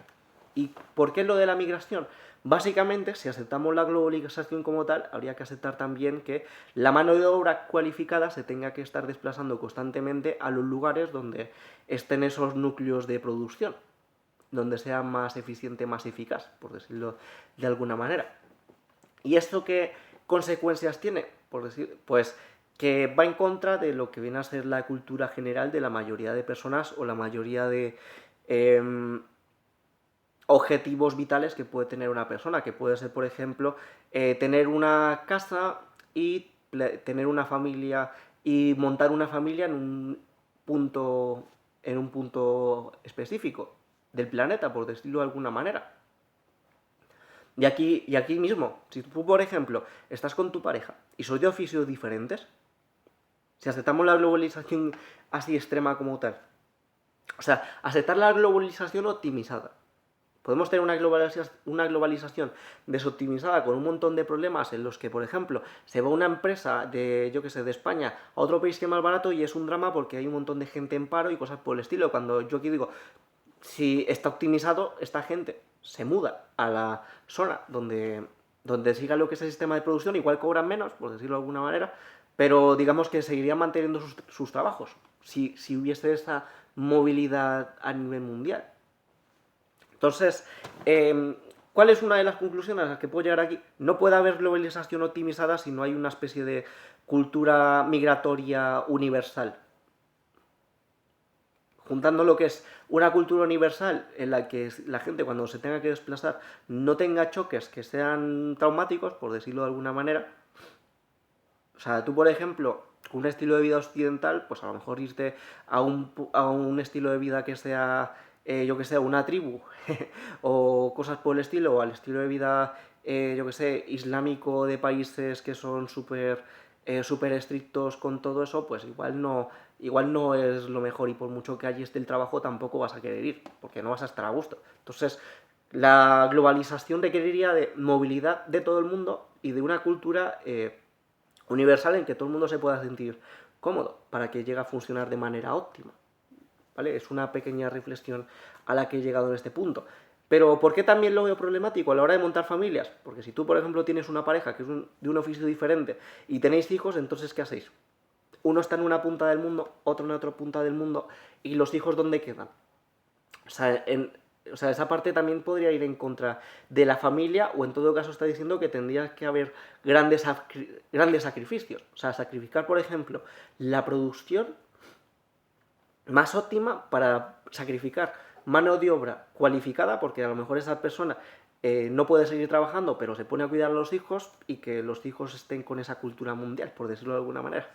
¿Y por qué lo de la migración? Básicamente, si aceptamos la globalización como tal, habría que aceptar también que la mano de obra cualificada se tenga que estar desplazando constantemente a los lugares donde estén esos núcleos de producción, donde sea más eficiente, más eficaz, por decirlo de alguna manera. ¿Y esto qué consecuencias tiene? Por decir, pues que va en contra de lo que viene a ser la cultura general de la mayoría de personas o la mayoría de objetivos vitales que puede tener una persona, que puede ser, por ejemplo, tener una casa y tener una familia y montar una familia punto, en un punto específico del planeta, por decirlo de alguna manera. Y aquí mismo, si tú, por ejemplo, estás con tu pareja y sois de oficios diferentes, si aceptamos la globalización así extrema como tal, o sea, aceptar la globalización optimizada. Podemos tener una globalización desoptimizada con un montón de problemas en los que, por ejemplo, se va una empresa de, yo que sé, de España a otro país que es más barato y es un drama porque hay un montón de gente en paro y cosas por el estilo. Cuando yo aquí digo, si está optimizado, esta gente se muda a la zona donde donde siga lo que es el sistema de producción, igual cobran menos, por decirlo de alguna manera, pero digamos que seguirían manteniendo sus trabajos, si hubiese esa movilidad a nivel mundial. Entonces, ¿cuál es una de las conclusiones a las que puedo llegar aquí? No puede haber globalización optimizada si no hay una especie de cultura migratoria universal. Juntando lo que es una cultura universal en la que la gente cuando se tenga que desplazar no tenga choques que sean traumáticos, por decirlo de alguna manera. O sea, tú, por ejemplo, un estilo de vida occidental, pues a lo mejor irte a un estilo de vida que sea, yo que sé, una tribu, o cosas por el estilo, o al estilo de vida, yo que sé, islámico de países que son súper estrictos con todo eso, pues igual no es lo mejor y por mucho que allí esté el trabajo tampoco vas a querer ir, porque no vas a estar a gusto. Entonces, la globalización requeriría de movilidad de todo el mundo y de una cultura universal en que todo el mundo se pueda sentir cómodo para que llegue a funcionar de manera óptima. ¿Vale? Es una pequeña reflexión a la que he llegado en este punto. Pero ¿por qué también lo veo problemático a la hora de montar familias? Porque si tú, por ejemplo, tienes una pareja que es de un oficio diferente y tenéis hijos, entonces ¿qué hacéis? Uno está en una punta del mundo, otro en otra punta del mundo, y los hijos ¿dónde quedan? O sea, esa parte también podría ir en contra de la familia, o en todo caso está diciendo que tendría que haber grandes sacrificios. O sea, sacrificar, por ejemplo, la producción más óptima para sacrificar mano de obra cualificada, porque a lo mejor esa persona no puede seguir trabajando, pero se pone a cuidar a los hijos y que los hijos estén con esa cultura mundial, por decirlo de alguna manera.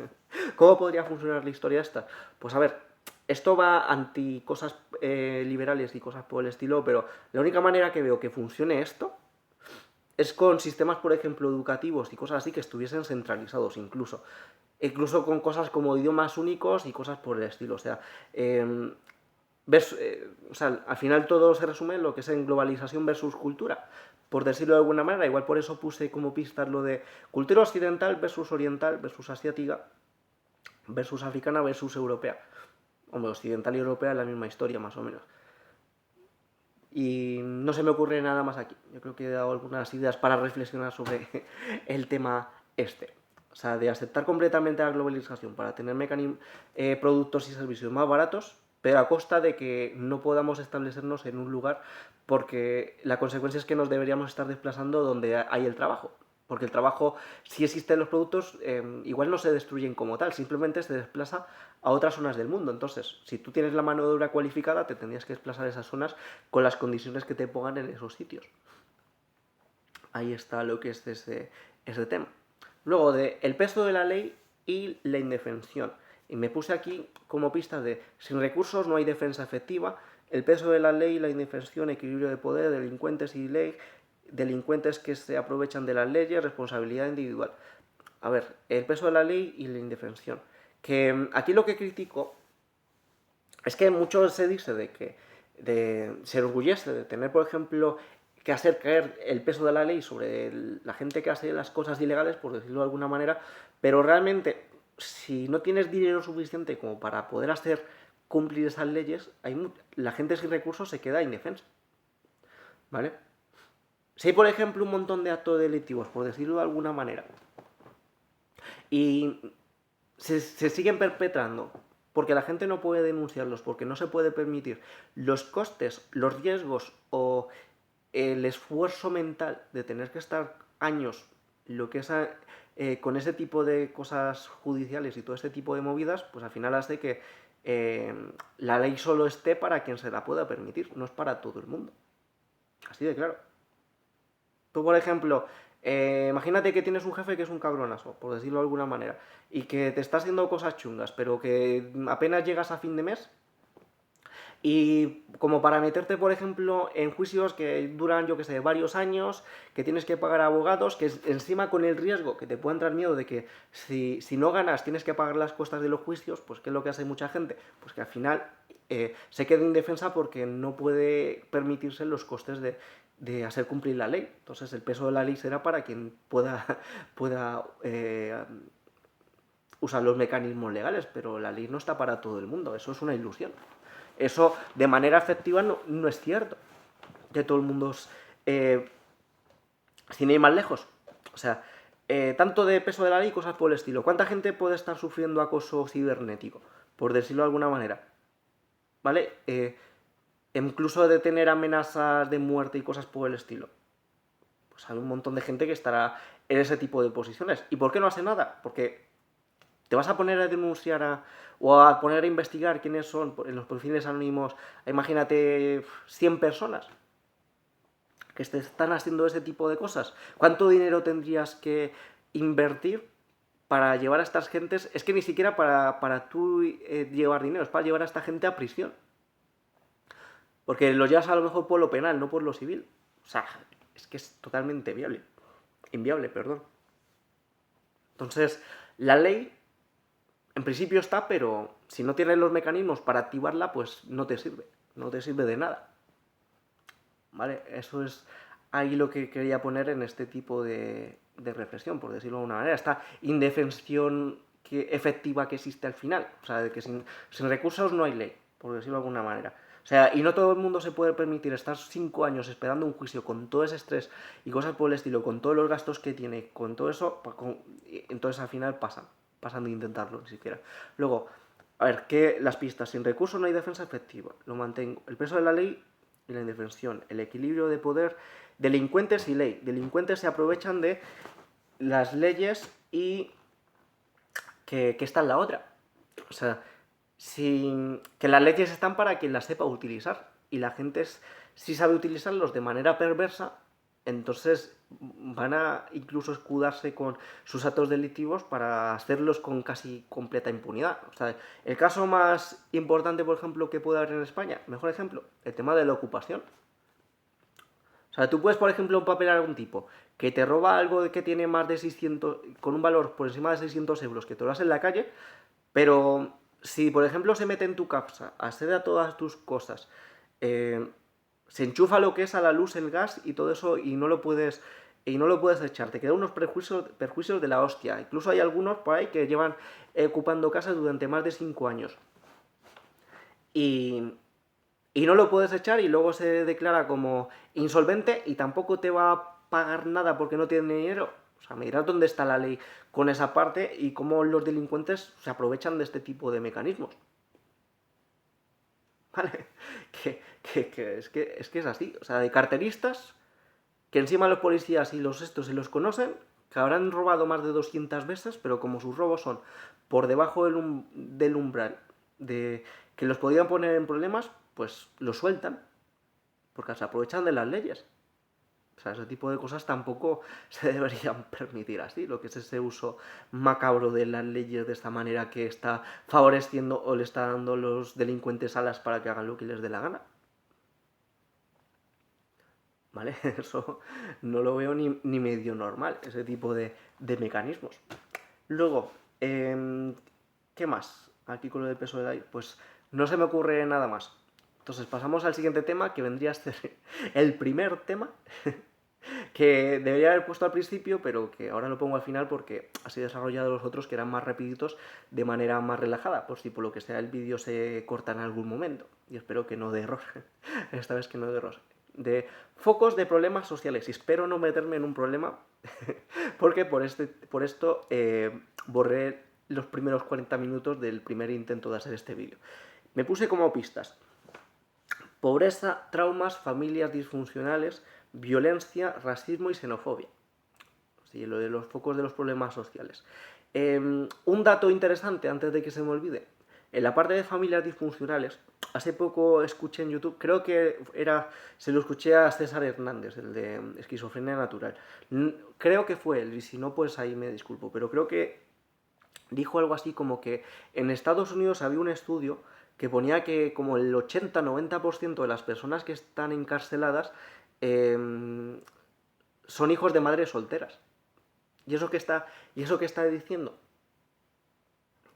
¿Cómo podría funcionar la historia esta? Pues a ver, esto va anti cosas liberales y cosas por el estilo, pero la única manera que veo que funcione esto es con sistemas, por ejemplo, educativos y cosas así que estuviesen centralizados incluso con cosas como idiomas únicos y cosas por el estilo. O sea, al final todo se resume en lo que es en globalización versus cultura, por decirlo de alguna manera. Igual por eso puse como pistas lo de cultura occidental versus oriental versus asiática versus africana versus europea. Hombre, occidental y europea es la misma historia, más o menos. Y no se me ocurre nada más aquí. Yo creo que he dado algunas ideas para reflexionar sobre el tema este. O sea, de aceptar completamente la globalización para tener productos y servicios más baratos, pero a costa de que no podamos establecernos en un lugar, porque la consecuencia es que nos deberíamos estar desplazando donde hay el trabajo. Porque el trabajo, si existen los productos, igual no se destruyen como tal, simplemente se desplaza a otras zonas del mundo. Entonces, si tú tienes la mano de obra cualificada, te tendrías que desplazar a esas zonas con las condiciones que te pongan en esos sitios. Ahí está lo que es ese tema. Luego, el peso de la ley y la indefensión. Y me puse aquí como pista de sin recursos no hay defensa efectiva, el peso de la ley y la indefensión, equilibrio de poder, delincuentes y ley, delincuentes que se aprovechan de las leyes, responsabilidad individual. A ver, el peso de la ley y la indefensión. Que aquí lo que critico es que mucho se dice de que se enorgullece de tener, por ejemplo, que hacer caer el peso de la ley sobre la gente que hace las cosas ilegales, por decirlo de alguna manera, pero realmente, si no tienes dinero suficiente como para poder hacer cumplir esas leyes, la gente sin recursos se queda indefensa. ¿Vale? Si hay, por ejemplo, un montón de actos delictivos, por decirlo de alguna manera, y se siguen perpetrando porque la gente no puede denunciarlos, porque no se puede permitir los costes, los riesgos o el esfuerzo mental de tener que estar años lo que es con ese tipo de cosas judiciales y todo este tipo de movidas, pues al final hace que la ley solo esté para quien se la pueda permitir, no es para todo el mundo. Así de claro. Tú, por ejemplo, imagínate que tienes un jefe que es un cabronazo, por decirlo de alguna manera, y que te está haciendo cosas chungas, pero que apenas llegas a fin de mes. Y como para meterte, por ejemplo, en juicios que duran, yo que sé, varios años, que tienes que pagar a abogados, que encima con el riesgo que te pueda entrar miedo de que si no ganas tienes que pagar las costas de los juicios, pues ¿qué es lo que hace mucha gente? Pues que al final se queda indefensa porque no puede permitirse los costes de hacer cumplir la ley. Entonces el peso de la ley será para quien pueda usar los mecanismos legales, pero la ley no está para todo el mundo, eso es una ilusión. Eso de manera efectiva no es cierto, que todo el mundo sin ir más lejos. O sea, tanto de peso de la ley y cosas por el estilo. ¿Cuánta gente puede estar sufriendo acoso cibernético? Por decirlo de alguna manera. ¿Vale? Incluso de tener amenazas de muerte y cosas por el estilo. Pues hay un montón de gente que estará en ese tipo de posiciones. ¿Y por qué no hace nada? Porque te vas a poner a denunciar o a poner a investigar quiénes son en los perfiles anónimos, imagínate 100 personas que te están haciendo ese tipo de cosas. ¿Cuánto dinero tendrías que invertir para llevar a estas gentes? Es que ni siquiera para tú llevar dinero, es para llevar a esta gente a prisión. Porque los llevas a lo mejor por lo penal, no por lo civil. O sea, es que es totalmente viable. Inviable, perdón. Entonces, la ley en principio está, pero si no tienes los mecanismos para activarla, pues no te sirve. No te sirve de nada. ¿Vale? Eso es ahí lo que quería poner en este tipo de reflexión, por decirlo de alguna manera. Esta indefensión efectiva que existe al final. O sea, de que sin recursos no hay ley, por decirlo de alguna manera. O sea, y no todo el mundo se puede permitir estar 5 años esperando un juicio con todo ese estrés y cosas por el estilo, con todos los gastos que tiene, con todo eso, entonces al final pasan de intentarlo ni siquiera. Luego, a ver, que las pistas, sin recursos no hay defensa efectiva, lo mantengo. El peso de la ley y la indefensión, el equilibrio de poder, delincuentes y ley. Delincuentes se aprovechan de las leyes y que está en la otra. O sea, que las leyes están para quien las sepa utilizar. Y la gente, si sabe utilizarlos de manera perversa, entonces van a incluso escudarse con sus actos delictivos para hacerlos con casi completa impunidad. O sea, el caso más importante, por ejemplo, que puede haber en España, mejor ejemplo, el tema de la ocupación. O sea, tú puedes, por ejemplo, empapelar a un tipo que te roba algo que tiene más de 600, con un valor por encima de 600 euros, que te lo das en la calle, pero si, por ejemplo, se mete en tu casa, accede a todas tus cosas, se enchufa lo que es a la luz, el gas y todo eso y no lo puedes echar, te quedan unos perjuicios de la hostia. Incluso hay algunos por ahí que llevan ocupando casas durante más de 5 años. Y, y no lo puedes echar y luego se declara como insolvente y tampoco te va a pagar nada porque no tiene dinero. O sea, me dirás dónde está la ley con esa parte y cómo los delincuentes se aprovechan de este tipo de mecanismos. ¿Vale? Es que es así. O sea, de carteristas, que encima los policías y los estos se los conocen, que habrán robado más de 200 veces, pero como sus robos son por debajo del umbral de que los podían poner en problemas, pues los sueltan, porque se aprovechan de las leyes. O sea, ese tipo de cosas tampoco se deberían permitir así, lo que es ese uso macabro de las leyes de esta manera que está favoreciendo o le está dando a los delincuentes alas para que hagan lo que les dé la gana. ¿Vale? Eso no lo veo ni medio normal, ese tipo de mecanismos. Luego, ¿qué más? Aquí con lo del peso de la... Pues no se me ocurre nada más. Entonces pasamos al siguiente tema, que vendría a ser el primer tema, que debería haber puesto al principio, pero que ahora lo pongo al final porque así he desarrollado los otros que eran más rapiditos de manera más relajada, por si por lo que sea el vídeo se corta en algún momento. Y espero que no de error, esta vez que no de error. De focos de problemas sociales, y espero no meterme en un problema, porque por esto borré los primeros 40 minutos del primer intento de hacer este vídeo. Me puse como pistas: pobreza, traumas, familias disfuncionales, violencia, racismo y xenofobia. Sí, lo de los focos de los problemas sociales. Un dato interesante antes de que se me olvide. En la parte de familias disfuncionales, hace poco escuché en YouTube, creo que se lo escuché a César Hernández, el de Esquizofrenia Natural. Creo que fue él, y si no, pues ahí me disculpo, pero creo que dijo algo así como que en Estados Unidos había un estudio que ponía que como el 80-90% de las personas que están encarceladas son hijos de madres solteras. ¿Y eso qué está diciendo?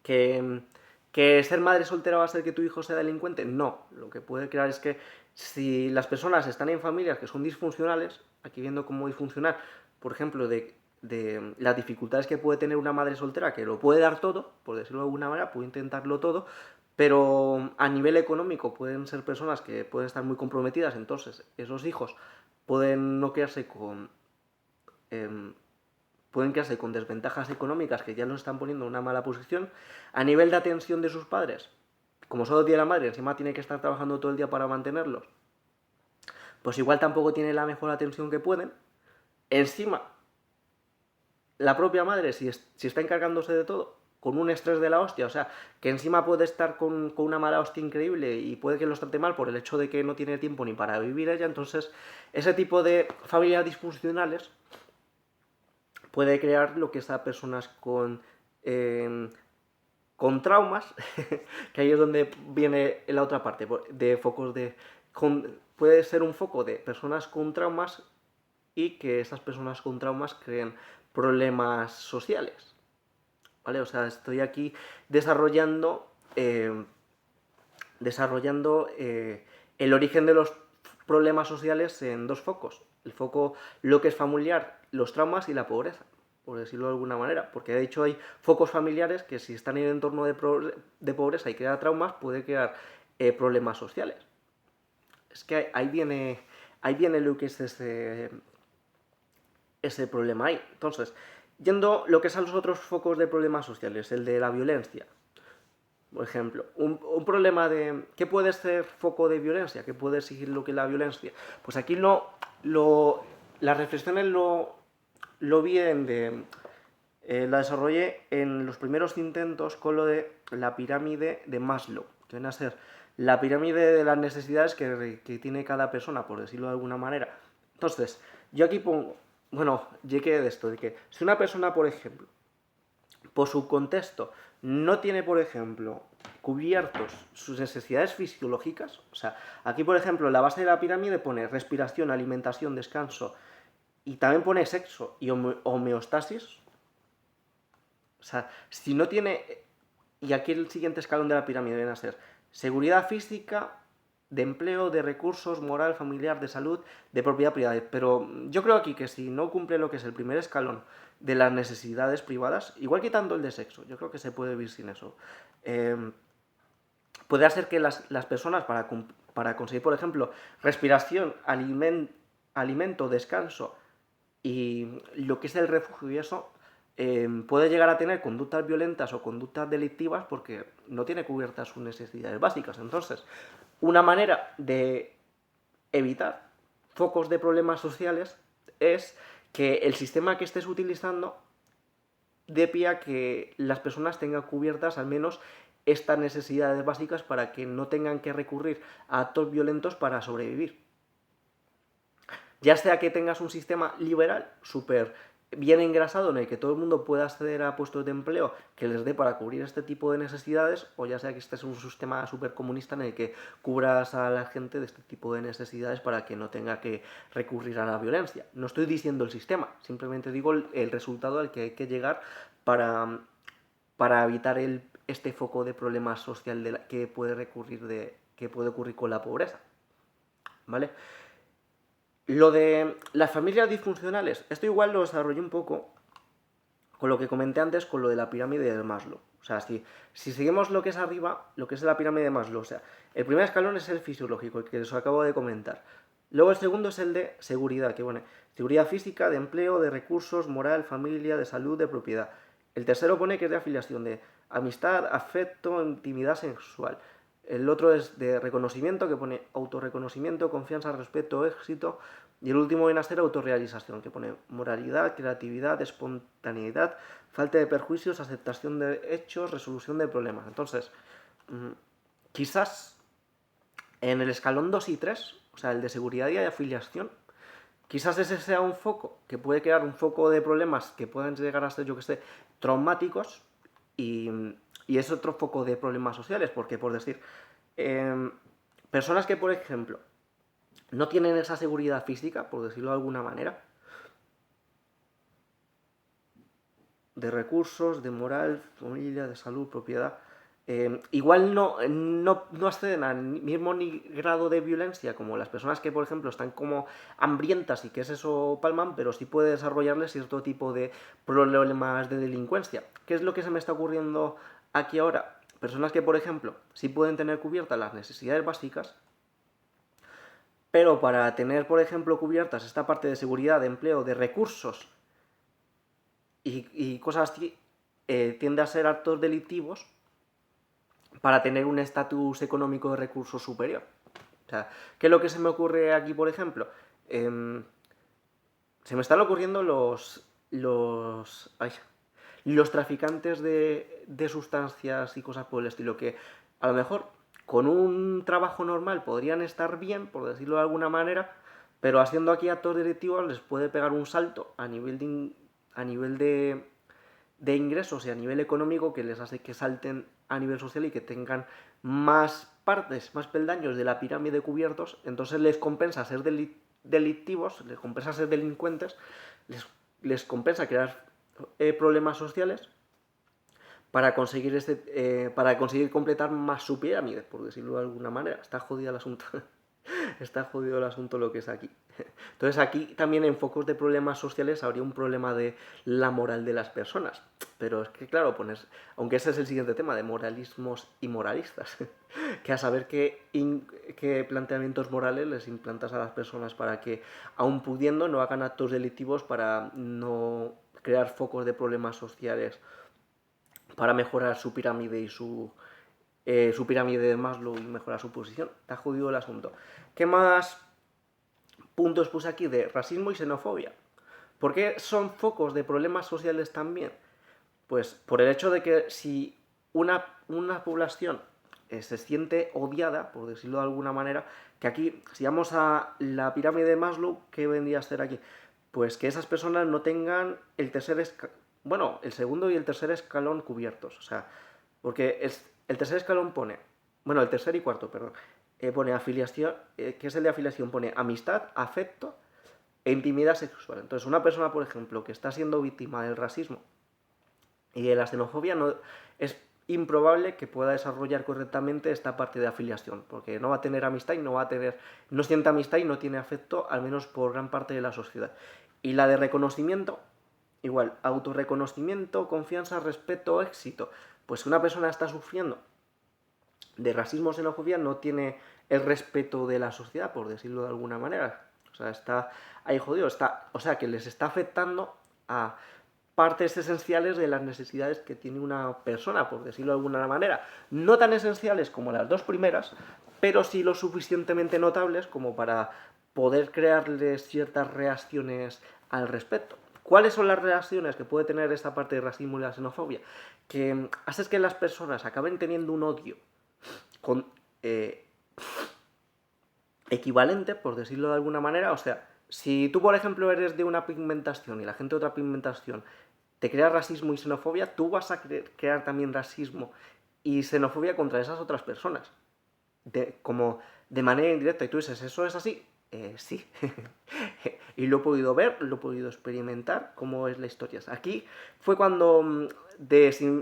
¿Que ser madre soltera va a ser que tu hijo sea delincuente? No, lo que puede crear es que si las personas están en familias que son disfuncionales, aquí viendo cómo disfuncional, por ejemplo, de las dificultades que puede tener una madre soltera, que lo puede dar todo, por decirlo de alguna manera, puede intentarlo todo, pero a nivel económico pueden ser personas que pueden estar muy comprometidas, entonces esos hijos pueden no quedarse pueden quedarse con desventajas económicas que ya los están poniendo en una mala posición. A nivel de atención de sus padres, como solo tiene la madre, encima tiene que estar trabajando todo el día para mantenerlos, pues igual tampoco tiene la mejor atención que pueden. Encima, la propia madre, si está encargándose de todo, con un estrés de la hostia, o sea, que encima puede estar con una mala hostia increíble y puede que los trate mal por el hecho de que no tiene tiempo ni para vivir ella, entonces ese tipo de familias disfuncionales puede crear lo que es a personas con traumas, que ahí es donde viene la otra parte, de focos de... puede ser un foco de personas con traumas y que esas personas con traumas creen problemas sociales, ¿vale? O sea, estoy aquí desarrollando el origen de los problemas sociales en dos focos. El foco, lo que es familiar, los traumas y la pobreza, por decirlo de alguna manera. Porque de hecho hay focos familiares que si están en el entorno de pobreza y crea traumas, puede crear problemas sociales. Es que ahí viene lo que es ese problema ahí. Entonces, yendo lo que es a los otros focos de problemas sociales, el de la violencia. Por ejemplo, un problema de... ¿Qué puede ser foco de violencia? ¿Qué puede exigir lo que es la violencia? Pues aquí las reflexiones lo vi la desarrollé en los primeros intentos con lo de la pirámide de Maslow, que viene a ser la pirámide de las necesidades que tiene cada persona, por decirlo de alguna manera. Entonces, yo aquí pongo, bueno, llegué de esto, de que si una persona, por ejemplo, por su contexto, no tiene, por ejemplo, cubiertos sus necesidades fisiológicas, o sea, aquí, por ejemplo, en la base de la pirámide pone respiración, alimentación, descanso, y también pone sexo y homeostasis. O sea, si no tiene... Y aquí el siguiente escalón de la pirámide viene a ser seguridad física, de empleo, de recursos, moral, familiar, de salud, de propiedad privada. Pero yo creo aquí que si no cumple lo que es el primer escalón de las necesidades privadas, igual quitando el de sexo, yo creo que se puede vivir sin eso. Puede hacer que las personas para conseguir, por ejemplo, respiración, alimento, descanso y lo que es el refugio y eso, puede llegar a tener conductas violentas o conductas delictivas porque no tiene cubiertas sus necesidades básicas. Entonces, una manera de evitar focos de problemas sociales es que el sistema que estés utilizando dé pie a que las personas tengan cubiertas al menos estas necesidades básicas para que no tengan que recurrir a actos violentos para sobrevivir. Ya sea que tengas un sistema liberal súper bien engrasado en el que todo el mundo pueda acceder a puestos de empleo que les dé para cubrir este tipo de necesidades, o ya sea que este es un sistema súper comunista en el que cubras a la gente de este tipo de necesidades para que no tenga que recurrir a la violencia. No estoy diciendo el sistema, simplemente digo el resultado al que hay que llegar para evitar este foco de problema social que puede ocurrir con la pobreza. ¿Vale? Lo de las familias disfuncionales, esto igual lo desarrollé un poco con lo que comenté antes, con lo de la pirámide de Maslow. O sea, si seguimos lo que es arriba, lo que es la pirámide de Maslow, o sea, el primer escalón es el fisiológico, el que os acabo de comentar. Luego el segundo es el de seguridad, que bueno, seguridad física, de empleo, de recursos, moral, familia, de salud, de propiedad. El tercero pone que es de afiliación, de amistad, afecto, intimidad sexual. El otro es de reconocimiento, que pone autorreconocimiento, confianza, respeto, éxito. Y el último viene a ser autorrealización, que pone moralidad, creatividad, espontaneidad, falta de perjuicios, aceptación de hechos, resolución de problemas. Entonces, quizás en el escalón 2 y 3, o sea, el de seguridad y afiliación, quizás ese sea un foco que puede crear un foco de problemas que puedan llegar a ser, yo que sé, traumáticos, y es otro foco de problemas sociales, porque por decir, personas que, por ejemplo, no tienen esa seguridad física, por decirlo de alguna manera, de recursos, de moral, familia, de salud, propiedad, igual no acceden al mismo grado de violencia como las personas que, por ejemplo, están como hambrientas y que es eso palman, pero sí puede desarrollarles cierto tipo de problemas de delincuencia. ¿Qué es lo que se me está ocurriendo aquí ahora? Personas que, por ejemplo, sí pueden tener cubiertas las necesidades básicas, pero para tener, por ejemplo, cubiertas esta parte de seguridad, de empleo, de recursos y cosas así, tiende a ser actos delictivos para tener un estatus económico de recursos superior. O sea, ¿qué es lo que se me ocurre aquí, por ejemplo? Se me están ocurriendo los traficantes de sustancias y cosas por el estilo, que a lo mejor con un trabajo normal podrían estar bien, por decirlo de alguna manera, pero haciendo aquí actos delictivos les puede pegar un salto a nivel de ingresos y a nivel económico que les hace que salten a nivel social y que tengan más partes, más peldaños de la pirámide cubiertos. Entonces les compensa ser delictivos, les compensa ser delincuentes, les compensa crear problemas sociales para conseguir completar más su pirámide, por decirlo de alguna manera. Está jodido el asunto. Está jodido el asunto lo que es aquí. Entonces aquí también en focos de problemas sociales habría un problema de la moral de las personas. Pero es que claro, aunque ese es el siguiente tema de moralismos y moralistas, que a saber qué planteamientos morales les implantas a las personas para que, aun pudiendo, no hagan actos delictivos para no crear focos de problemas sociales, para mejorar su pirámide y su pirámide de Maslow y mejorar su posición. Está jodido el asunto. ¿Qué más puntos puse aquí de racismo y xenofobia? ¿Por qué son focos de problemas sociales también? Pues por el hecho de que si una población se siente odiada, por decirlo de alguna manera, que aquí, si vamos a la pirámide de Maslow, ¿qué vendría a ser aquí? Pues que esas personas no tengan el segundo y el tercer escalón cubiertos. O sea, porque el tercer escalón pone, bueno, el tercer y cuarto, perdón, pone afiliación, que es el de afiliación, pone amistad, afecto e intimidad sexual. Entonces, una persona, por ejemplo, que está siendo víctima del racismo y de la xenofobia, no, es improbable que pueda desarrollar correctamente esta parte de afiliación, porque no va a tener amistad y no siente amistad y no tiene afecto, al menos por gran parte de la sociedad. Y la de reconocimiento, igual, autorreconocimiento, confianza, respeto, éxito. Pues si una persona está sufriendo de racismo o xenofobia, no tiene el respeto de la sociedad, por decirlo de alguna manera. O sea, está ahí jodido. O sea, que les está afectando a partes esenciales de las necesidades que tiene una persona, por decirlo de alguna manera. No tan esenciales como las dos primeras, pero sí lo suficientemente notables como para poder crearles ciertas reacciones al respecto. ¿Cuáles son las reacciones que puede tener esta parte de racismo y la xenofobia? Que haces que las personas acaben teniendo un odio con, equivalente, por decirlo de alguna manera. O sea, si tú, por ejemplo, eres de una pigmentación y la gente de otra pigmentación te crea racismo y xenofobia, tú vas a crear también racismo y xenofobia contra esas otras personas. Como de manera indirecta. Y tú dices, ¿eso es así? Sí. Y lo he podido ver, lo he podido experimentar, cómo es la historia. Aquí fue cuando,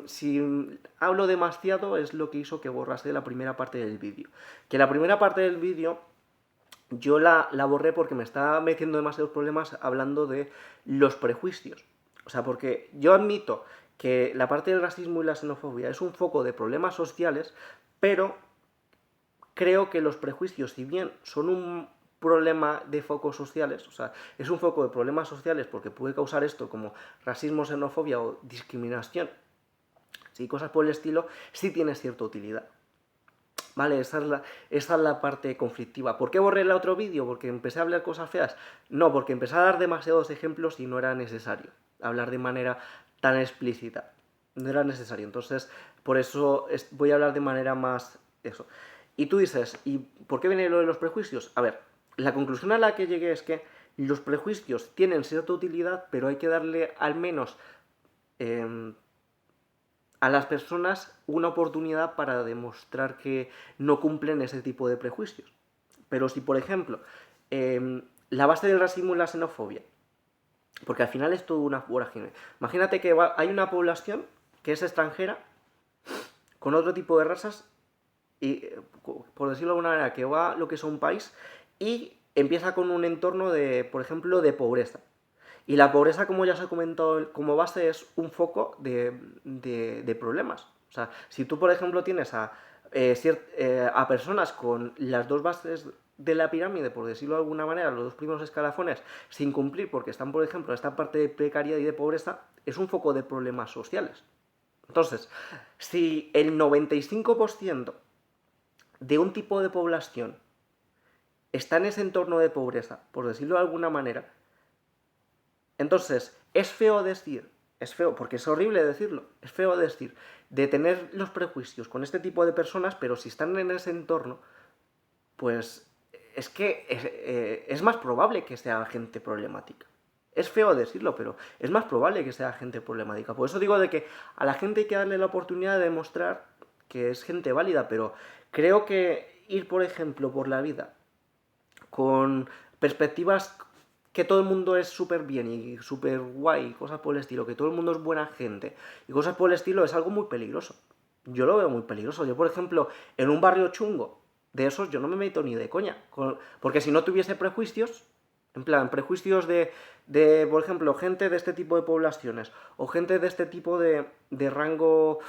si hablo demasiado, es lo que hizo que borrase la primera parte del vídeo. Que la primera parte del vídeo yo la borré porque me estaba metiendo demasiados problemas hablando de los prejuicios. O sea, porque yo admito que la parte del racismo y la xenofobia es un foco de problemas sociales, pero creo que los prejuicios, si bien son un problema de focos sociales, o sea, es un foco de problemas sociales porque puede causar esto como racismo, xenofobia o discriminación, y cosas por el estilo, sí tiene cierta utilidad. Vale, esa es la parte conflictiva. ¿Por qué borré el otro vídeo? ¿Porque empecé a hablar cosas feas? No, porque empecé a dar demasiados ejemplos y no era necesario hablar de manera tan explícita. No era necesario. Entonces, por eso voy a hablar de manera más eso. Y tú dices, ¿y por qué viene lo de los prejuicios? A ver, la conclusión a la que llegué es que los prejuicios tienen cierta utilidad, pero hay que darle al menos a las personas una oportunidad para demostrar que no cumplen ese tipo de prejuicios. Pero si, por ejemplo, la base del racismo y la xenofobia, porque al final es todo una vorágine. Imagínate que hay una población que es extranjera, con otro tipo de razas, y, por decirlo de alguna manera, que va a lo que es un país y empieza con un entorno de, por ejemplo, de pobreza. Y la pobreza, como ya os he comentado, como base es un foco de problemas. O sea, si tú, por ejemplo, tienes a personas con las dos bases de la pirámide, por decirlo de alguna manera, los dos primeros escalafones, sin cumplir porque están, por ejemplo, en esta parte de precariedad y de pobreza, es un foco de problemas sociales. Entonces, si el 95% de un tipo de población está en ese entorno de pobreza, por decirlo de alguna manera, entonces es feo decir, es feo, porque es horrible decirlo, es feo decir, de tener los prejuicios con este tipo de personas, pero si están en ese entorno, pues es que es más probable que sea gente problemática. Es feo decirlo, pero es más probable que sea gente problemática. Por eso digo de que a la gente hay que darle la oportunidad de demostrar que es gente válida, pero creo que ir, por ejemplo, por la vida con perspectivas que todo el mundo es súper bien y súper guay, y cosas por el estilo, que todo el mundo es buena gente y cosas por el estilo, es algo muy peligroso. Yo lo veo muy peligroso. Yo, por ejemplo, en un barrio chungo de esos, yo no me meto ni de coña. Porque si no tuviese prejuicios, en plan, prejuicios de, por ejemplo, gente de este tipo de poblaciones o gente de este tipo de rango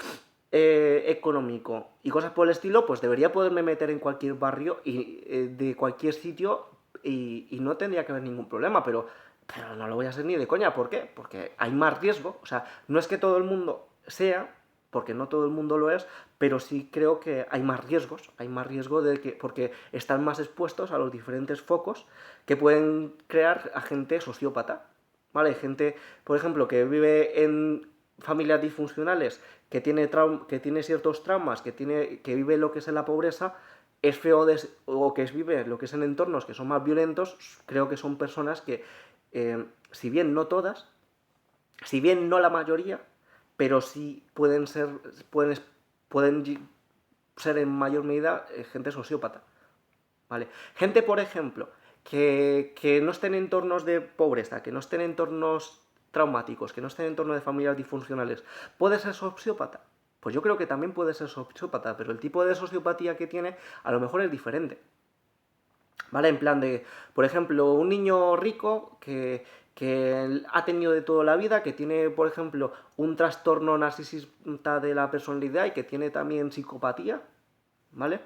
económico y cosas por el estilo, pues debería poderme meter en cualquier barrio y de cualquier sitio y no tendría que haber ningún problema, pero no lo voy a hacer ni de coña. ¿Por qué? Porque hay más riesgo. O sea, no es que todo el mundo sea, porque no todo el mundo lo es, pero sí creo que hay más riesgos. Hay más riesgo de que, porque están más expuestos a los diferentes focos que pueden crear a gente sociópata. ¿Vale? Hay gente, por ejemplo, que vive en familias disfuncionales, que tiene ciertos traumas, que vive lo que es en la pobreza, es feo o que vive lo que es en entornos que son más violentos. Creo que son personas que, si bien no todas, si bien no la mayoría, pero sí pueden ser en mayor medida gente sociópata. ¿Vale? Gente, por ejemplo, que no estén en entornos de pobreza, que no estén en entornos traumáticos, que no estén en entornos de familias disfuncionales, ¿puede ser sociópata? Pues yo creo que también puede ser sociópata, pero el tipo de sociopatía que tiene a lo mejor es diferente. ¿Vale? En plan de, por ejemplo, un niño rico que ha tenido de toda la vida, que tiene, por ejemplo, un trastorno narcisista de la personalidad y que tiene también psicopatía, ¿vale?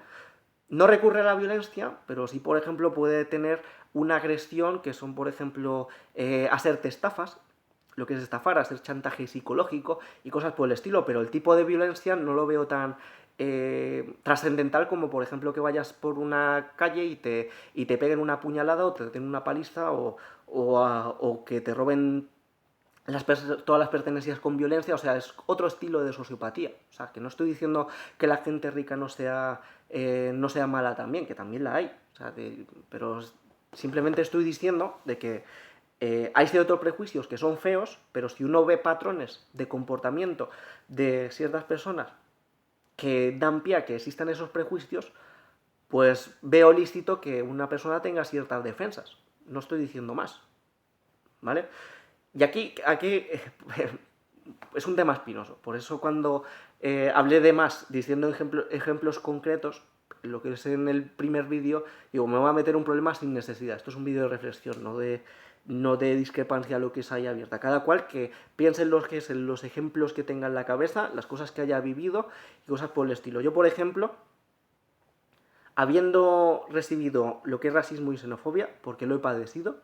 No recurre a la violencia, pero sí, por ejemplo, puede tener una agresión que son, por ejemplo, hacerte estafas, lo que es estafar, hacer chantaje psicológico y cosas por el estilo, pero el tipo de violencia no lo veo tan trascendental como, por ejemplo, que vayas por una calle y te peguen una puñalada o te den una paliza o que te roben todas las pertenencias con violencia. O sea, es otro estilo de sociopatía. O sea, que no estoy diciendo que la gente rica no sea mala también, que también la hay. O sea, pero simplemente estoy diciendo de que hay ciertos prejuicios que son feos, pero si uno ve patrones de comportamiento de ciertas personas que dan pie a que existan esos prejuicios, pues veo lícito que una persona tenga ciertas defensas. No estoy diciendo más, ¿vale? Y aquí es un tema espinoso. Por eso cuando hablé de más, diciendo ejemplos concretos, lo que es en el primer vídeo, digo, me voy a meter un problema sin necesidad. Esto es un vídeo de reflexión, no de discrepancia a lo que es ahí abierta. Cada cual que piense en los ejemplos que tenga en la cabeza, las cosas que haya vivido y cosas por el estilo. Yo, por ejemplo, habiendo recibido lo que es racismo y xenofobia, porque lo he padecido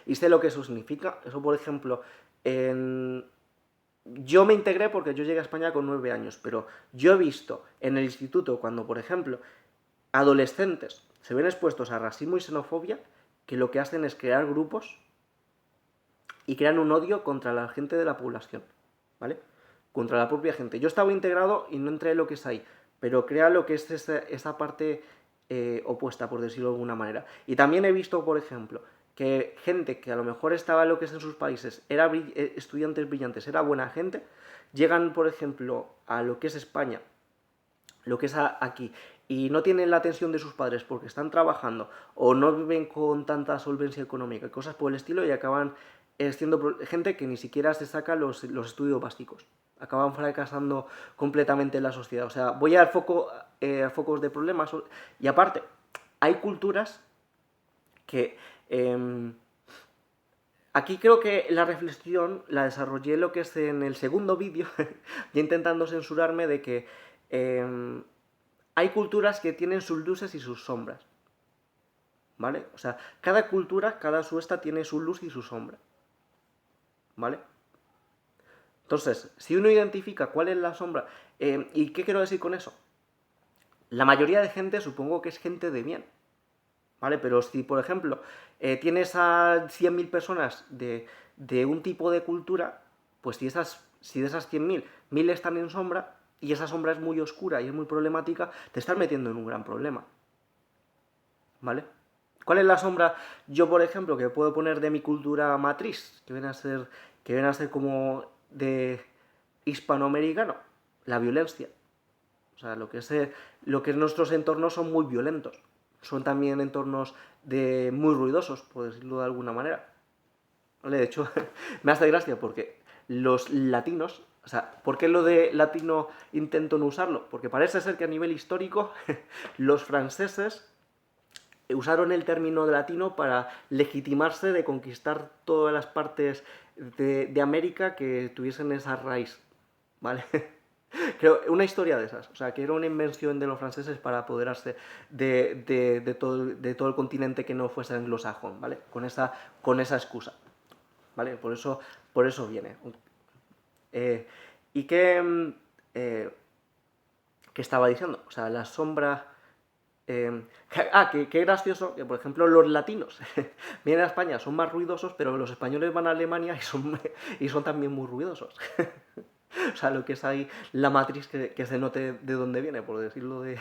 y sé lo que eso significa. Eso, por ejemplo, yo me integré porque yo llegué a España con 9 años, pero yo he visto en el instituto cuando, por ejemplo, adolescentes se ven expuestos a racismo y xenofobia, que lo que hacen es crear grupos y crean un odio contra la gente de la población, ¿vale? Contra la propia gente. Yo estaba integrado y no entré en lo que es ahí, pero crea lo que es esa parte opuesta, por decirlo de alguna manera. Y también he visto, por ejemplo, que gente que a lo mejor estaba en lo que es en sus países, estudiantes brillantes, era buena gente, llegan, por ejemplo, a lo que es España, lo que es aquí, y no tienen la atención de sus padres porque están trabajando o no viven con tanta solvencia económica y cosas por el estilo, y acaban siendo gente que ni siquiera se saca los estudios básicos. Acaban fracasando completamente en la sociedad. O sea, voy a focos de problemas. Y aparte, hay culturas que... aquí creo que la reflexión la desarrollé lo que es en el segundo vídeo, ya intentando censurarme de que hay culturas que tienen sus luces y sus sombras, ¿vale? O sea, cada cultura, cada suesta tiene su luz y su sombra, ¿vale? Entonces, si uno identifica cuál es la sombra, ¿y qué quiero decir con eso? La mayoría de gente supongo que es gente de bien, ¿vale? Pero si, por ejemplo, tienes a 100.000 personas de un tipo de cultura, pues si de esas 100.000, 1.000 están en sombra, y esa sombra es muy oscura y es muy problemática, te estás metiendo en un gran problema, ¿vale? ¿Cuál es la sombra, yo, por ejemplo, que puedo poner de mi cultura matriz, que viene a ser como de hispanoamericano? La violencia. O sea, lo que es nuestros entornos son muy violentos. Son también entornos muy ruidosos, por decirlo de alguna manera. ¿Vale? De hecho, me hace gracia porque los latinos, o sea, ¿por qué lo de latino intento no usarlo? Porque parece ser que a nivel histórico los franceses usaron el término de latino para legitimarse de conquistar todas las partes de América que tuviesen esa raíz, ¿vale? Creo, una historia de esas, o sea, que era una invención de los franceses para apoderarse de todo el continente que no fuese anglosajón, ¿vale? Con esa excusa, ¿vale? Por eso viene. Eh, ¿Y qué estaba diciendo? O sea, la sombra... qué gracioso que, por ejemplo, los latinos vienen a España, son más ruidosos, pero los españoles van a Alemania y son también muy ruidosos. O sea, lo que es ahí la matriz que se note de dónde viene, por decirlo de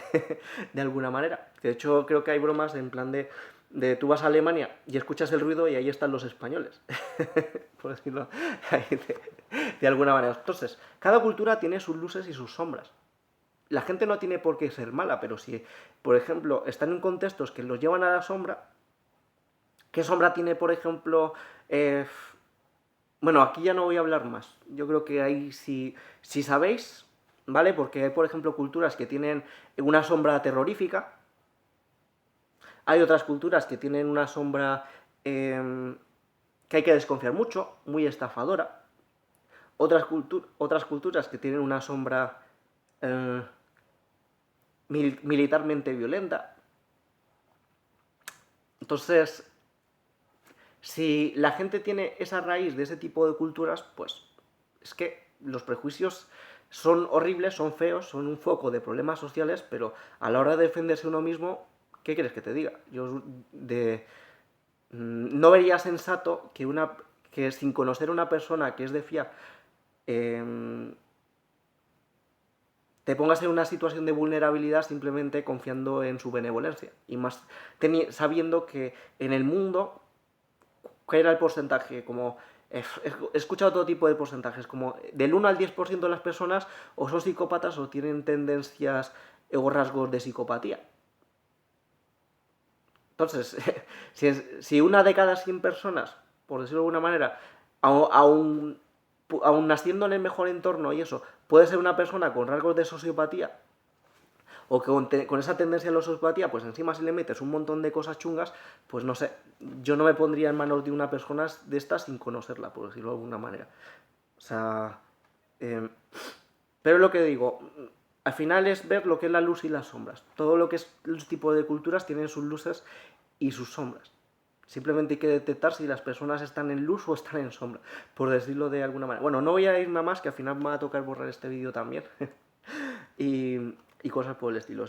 alguna manera. De hecho, creo que hay bromas en plan de tú vas a Alemania y escuchas el ruido y ahí están los españoles. Por decirlo ahí de alguna manera. Entonces, cada cultura tiene sus luces y sus sombras. La gente no tiene por qué ser mala, pero si, por ejemplo, están en contextos que los llevan a la sombra, ¿qué sombra tiene, por ejemplo? Bueno, aquí ya no voy a hablar más. Yo creo que ahí si sabéis, ¿vale? Porque hay, por ejemplo, culturas que tienen una sombra terrorífica. Hay otras culturas que tienen una sombra que hay que desconfiar mucho, muy estafadora. Otras culturas que tienen una sombra eh, militarmente violenta. Entonces, si la gente tiene esa raíz de ese tipo de culturas, pues es que los prejuicios son horribles, son feos, son un foco de problemas sociales, pero a la hora de defenderse uno mismo, ¿qué quieres que te diga? No vería sensato que sin conocer a una persona que es de fiar, eh, te pongas en una situación de vulnerabilidad simplemente confiando en su benevolencia. Y más sabiendo que en el mundo, ¿qué era el porcentaje? Como he escuchado todo tipo de porcentajes, como del 1 al 10% de las personas o son psicópatas o tienen tendencias o rasgos de psicopatía. Entonces, si una de cada 100 personas, por decirlo de alguna manera, aún naciendo en el mejor entorno y eso, puede ser una persona con rasgos de sociopatía, o que con esa tendencia a la sociopatía, pues encima si le metes un montón de cosas chungas, pues no sé, yo no me pondría en manos de una persona de estas sin conocerla, por decirlo de alguna manera. O sea, eh, pero lo que digo, al final es ver lo que es la luz y las sombras. Todo lo que es los tipos de culturas tienen sus luces y sus sombras. Simplemente hay que detectar si las personas están en luz o están en sombra, por decirlo de alguna manera. Bueno, no voy a irme a más, que al final me va a tocar borrar este vídeo también. y cosas por el estilo.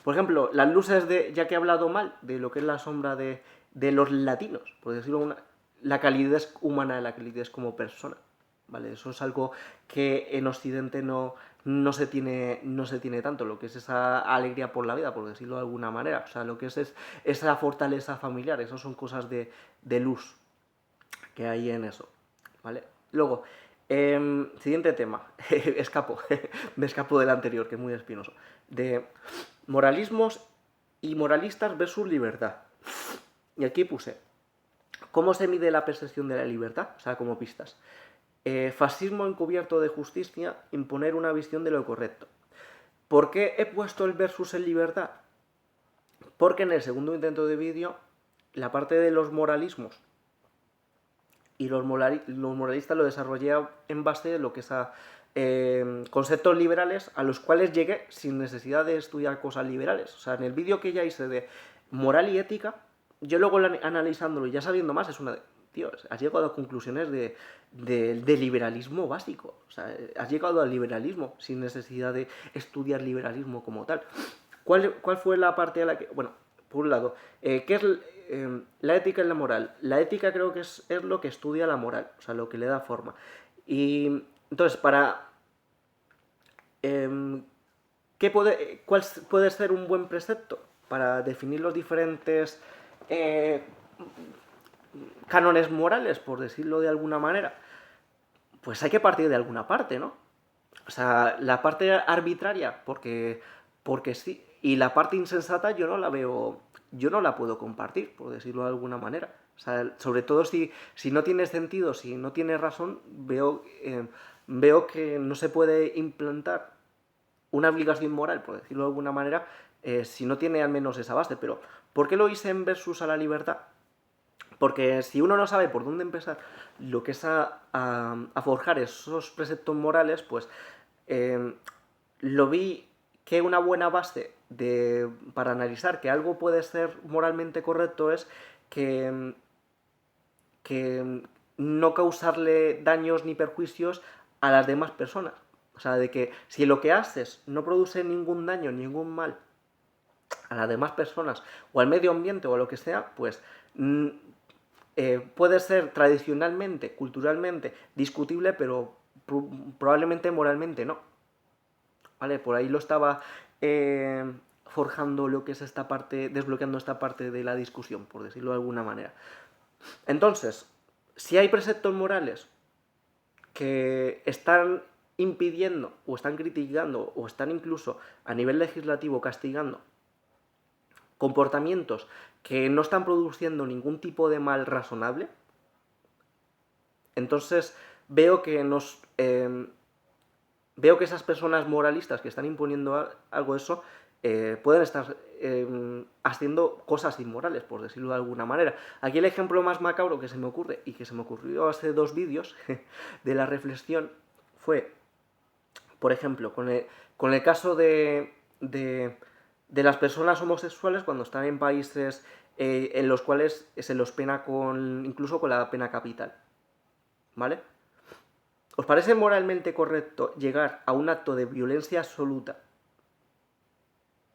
Por ejemplo, las luces ya que he hablado mal de lo que es la sombra de los latinos, por decirlo la calidez humana, la calidez como persona. ¿Vale? Eso es algo que en Occidente no se tiene tanto, lo que es esa alegría por la vida, por decirlo de alguna manera. O sea, lo que es esa fortaleza familiar, eso son cosas de luz que hay en eso. ¿Vale? Luego, siguiente tema. Me escapo del anterior, que es muy espinoso. De moralismos y moralistas versus libertad. Y aquí puse, ¿cómo se mide la percepción de la libertad? O sea, como pistas. Fascismo encubierto de justicia, imponer una visión de lo correcto. ¿Por qué he puesto el versus en libertad? Porque en el segundo intento de vídeo, la parte de los moralismos y los moralistas lo desarrollé en base a lo que es a conceptos liberales a los cuales llegué sin necesidad de estudiar cosas liberales. O sea, en el vídeo que ya hice de moral y ética, yo luego analizándolo y ya sabiendo más, es una de, tío, has llegado a conclusiones de liberalismo básico. O sea, has llegado al liberalismo sin necesidad de estudiar liberalismo como tal. ¿Cuál fue la parte a la que, bueno, por un lado, ¿qué es la ética y la moral? La ética creo que es lo que estudia la moral, o sea, lo que le da forma. Y entonces, ¿cuál puede ser un buen precepto para definir los diferentes cánones morales, por decirlo de alguna manera? Pues hay que partir de alguna parte, ¿no? O sea, la parte arbitraria, porque sí, y la parte insensata yo no la veo, yo no la puedo compartir, por decirlo de alguna manera. O sea, sobre todo si no tiene sentido, si no tiene razón, veo que no se puede implantar una obligación moral, por decirlo de alguna manera, si no tiene al menos esa base. Pero, ¿por qué lo hice en versus a la libertad? Porque si uno no sabe por dónde empezar lo que es a forjar esos preceptos morales, pues lo vi que una buena base para analizar que algo puede ser moralmente correcto es que no causarle daños ni perjuicios a las demás personas. O sea, de que si lo que haces no produce ningún daño, ningún mal a las demás personas o al medio ambiente o a lo que sea, pues puede ser tradicionalmente, culturalmente discutible, pero probablemente moralmente no. ¿Vale? Por ahí lo estaba forjando lo que es esta parte, desbloqueando esta parte de la discusión, por decirlo de alguna manera. Entonces, si hay preceptos morales que están impidiendo o están criticando o están incluso a nivel legislativo castigando comportamientos que no están produciendo ningún tipo de mal razonable, entonces veo que veo que esas personas moralistas que están imponiendo algo de eso pueden estar haciendo cosas inmorales, por decirlo de alguna manera. Aquí el ejemplo más macabro que se me ocurre, y que se me ocurrió hace 2 vídeos de la reflexión, fue, por ejemplo, con el caso de las personas homosexuales cuando están en países en los cuales se los pena incluso con la pena capital. ¿Vale? ¿Os parece moralmente correcto llegar a un acto de violencia absoluta?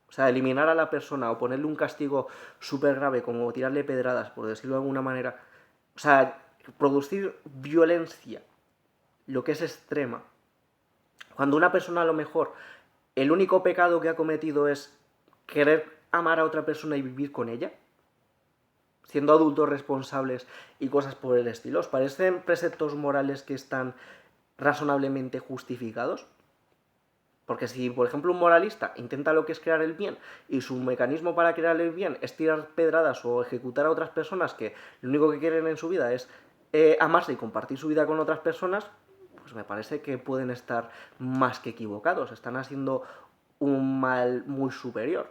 O sea, eliminar a la persona o ponerle un castigo súper grave como tirarle pedradas, por decirlo de alguna manera. O sea, producir violencia, lo que es extrema. Cuando una persona a lo mejor el único pecado que ha cometido es querer amar a otra persona y vivir con ella, siendo adultos responsables y cosas por el estilo. ¿Os parecen preceptos morales que están razonablemente justificados? Porque si, por ejemplo, un moralista intenta lo que es crear el bien y su mecanismo para crear el bien es tirar pedradas o ejecutar a otras personas que lo único que quieren en su vida es amarse y compartir su vida con otras personas, pues me parece que pueden estar más que equivocados. Están haciendo un mal muy superior,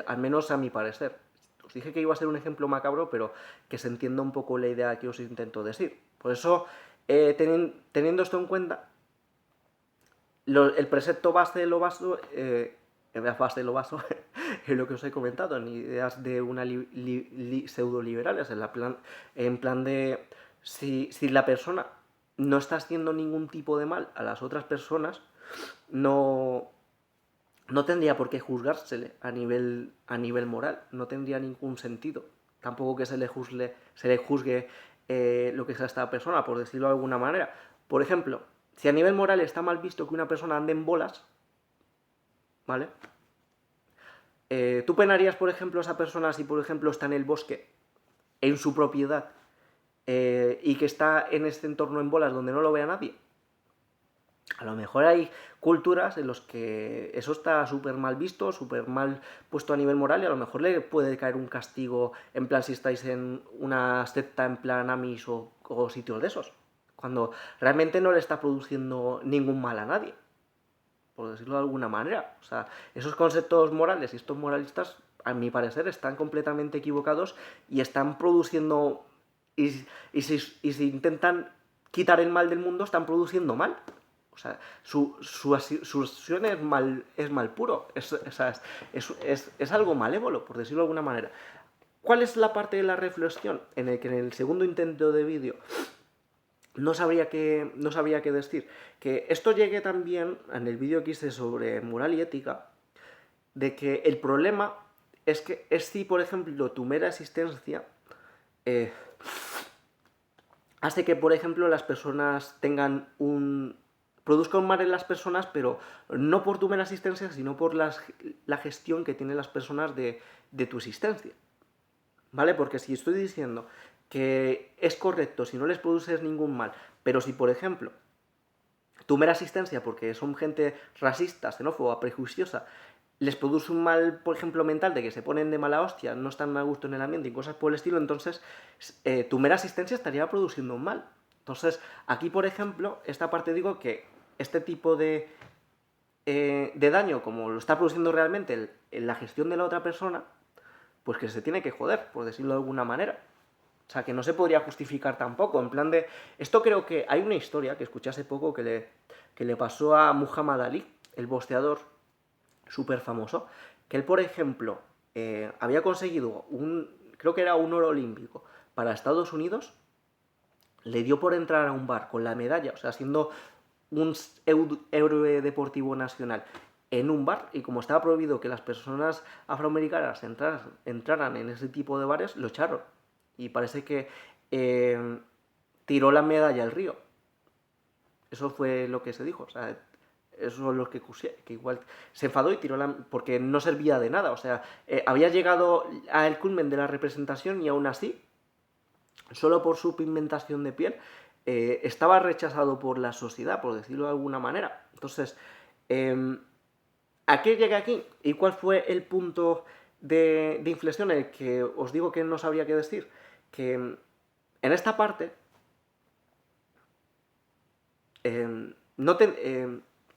al menos a mi parecer. Os dije que iba a ser un ejemplo macabro, pero que se entienda un poco la idea que os intento decir. Por eso, teniendo esto en cuenta, el precepto base de lo vaso, base de lo vaso es lo que os he comentado, en ideas de una pseudo-liberales, en plan de si la persona no está haciendo ningún tipo de mal a las otras personas, no tendría por qué juzgársele a nivel moral, no tendría ningún sentido. Tampoco que se le juzgue lo que sea esta persona, por decirlo de alguna manera. Por ejemplo, si a nivel moral está mal visto que una persona ande en bolas, ¿vale? ¿Tú penarías, por ejemplo, a esa persona si, por ejemplo, está en el bosque, en su propiedad, y que está en este entorno en bolas donde no lo vea nadie? A lo mejor hay culturas en las que eso está súper mal visto, súper mal puesto a nivel moral, y a lo mejor le puede caer un castigo en plan si estáis en una secta en plan Amis o sitios de esos, cuando realmente no le está produciendo ningún mal a nadie, por decirlo de alguna manera. O sea, esos conceptos morales y estos moralistas, a mi parecer, están completamente equivocados y están produciendo si intentan quitar el mal del mundo, están produciendo mal. O sea, su acción es mal puro. Es algo malévolo, por decirlo de alguna manera. ¿Cuál es la parte de la reflexión? En el que en el segundo intento de vídeo no sabría qué decir. Que esto llegue también en el vídeo que hice sobre moral y ética, de que el problema es si, por ejemplo, tu mera existencia hace que, por ejemplo, las personas produzca un mal en las personas, pero no por tu mera existencia, sino por la gestión que tienen las personas de tu existencia. ¿Vale? Porque si estoy diciendo que es correcto si no les produces ningún mal, pero si, por ejemplo, tu mera existencia, porque son gente racista, xenófoba, prejuiciosa, les produce un mal, por ejemplo, mental, de que se ponen de mala hostia, no están a gusto en el ambiente y cosas por el estilo, entonces tu mera existencia estaría produciendo un mal. Entonces, aquí, por ejemplo, esta parte digo que este tipo de daño, como lo está produciendo realmente en la gestión de la otra persona, pues que se tiene que joder, por decirlo de alguna manera. O sea, que no se podría justificar tampoco, en plan de... Esto creo que hay una historia que escuché hace poco que le pasó a Muhammad Ali, el boxeador súper famoso, que él, por ejemplo, había conseguido creo que era un oro olímpico para Estados Unidos, le dio por entrar a un bar con la medalla, o sea, siendo un héroe deportivo nacional en un bar, y como estaba prohibido que las personas afroamericanas entraran en ese tipo de bares, lo echaron. Y parece que tiró la medalla al río. Eso fue lo que se dijo. O sea, eso es lo que igual se enfadó y tiró porque no servía de nada. O sea, había llegado al culmen de la representación y aún así, solo por su pigmentación de piel, estaba rechazado por la sociedad, por decirlo de alguna manera. Entonces, ¿a qué llegué aquí? ¿Y cuál fue el punto de inflexión en el que os digo que no sabría qué decir? Que en esta parte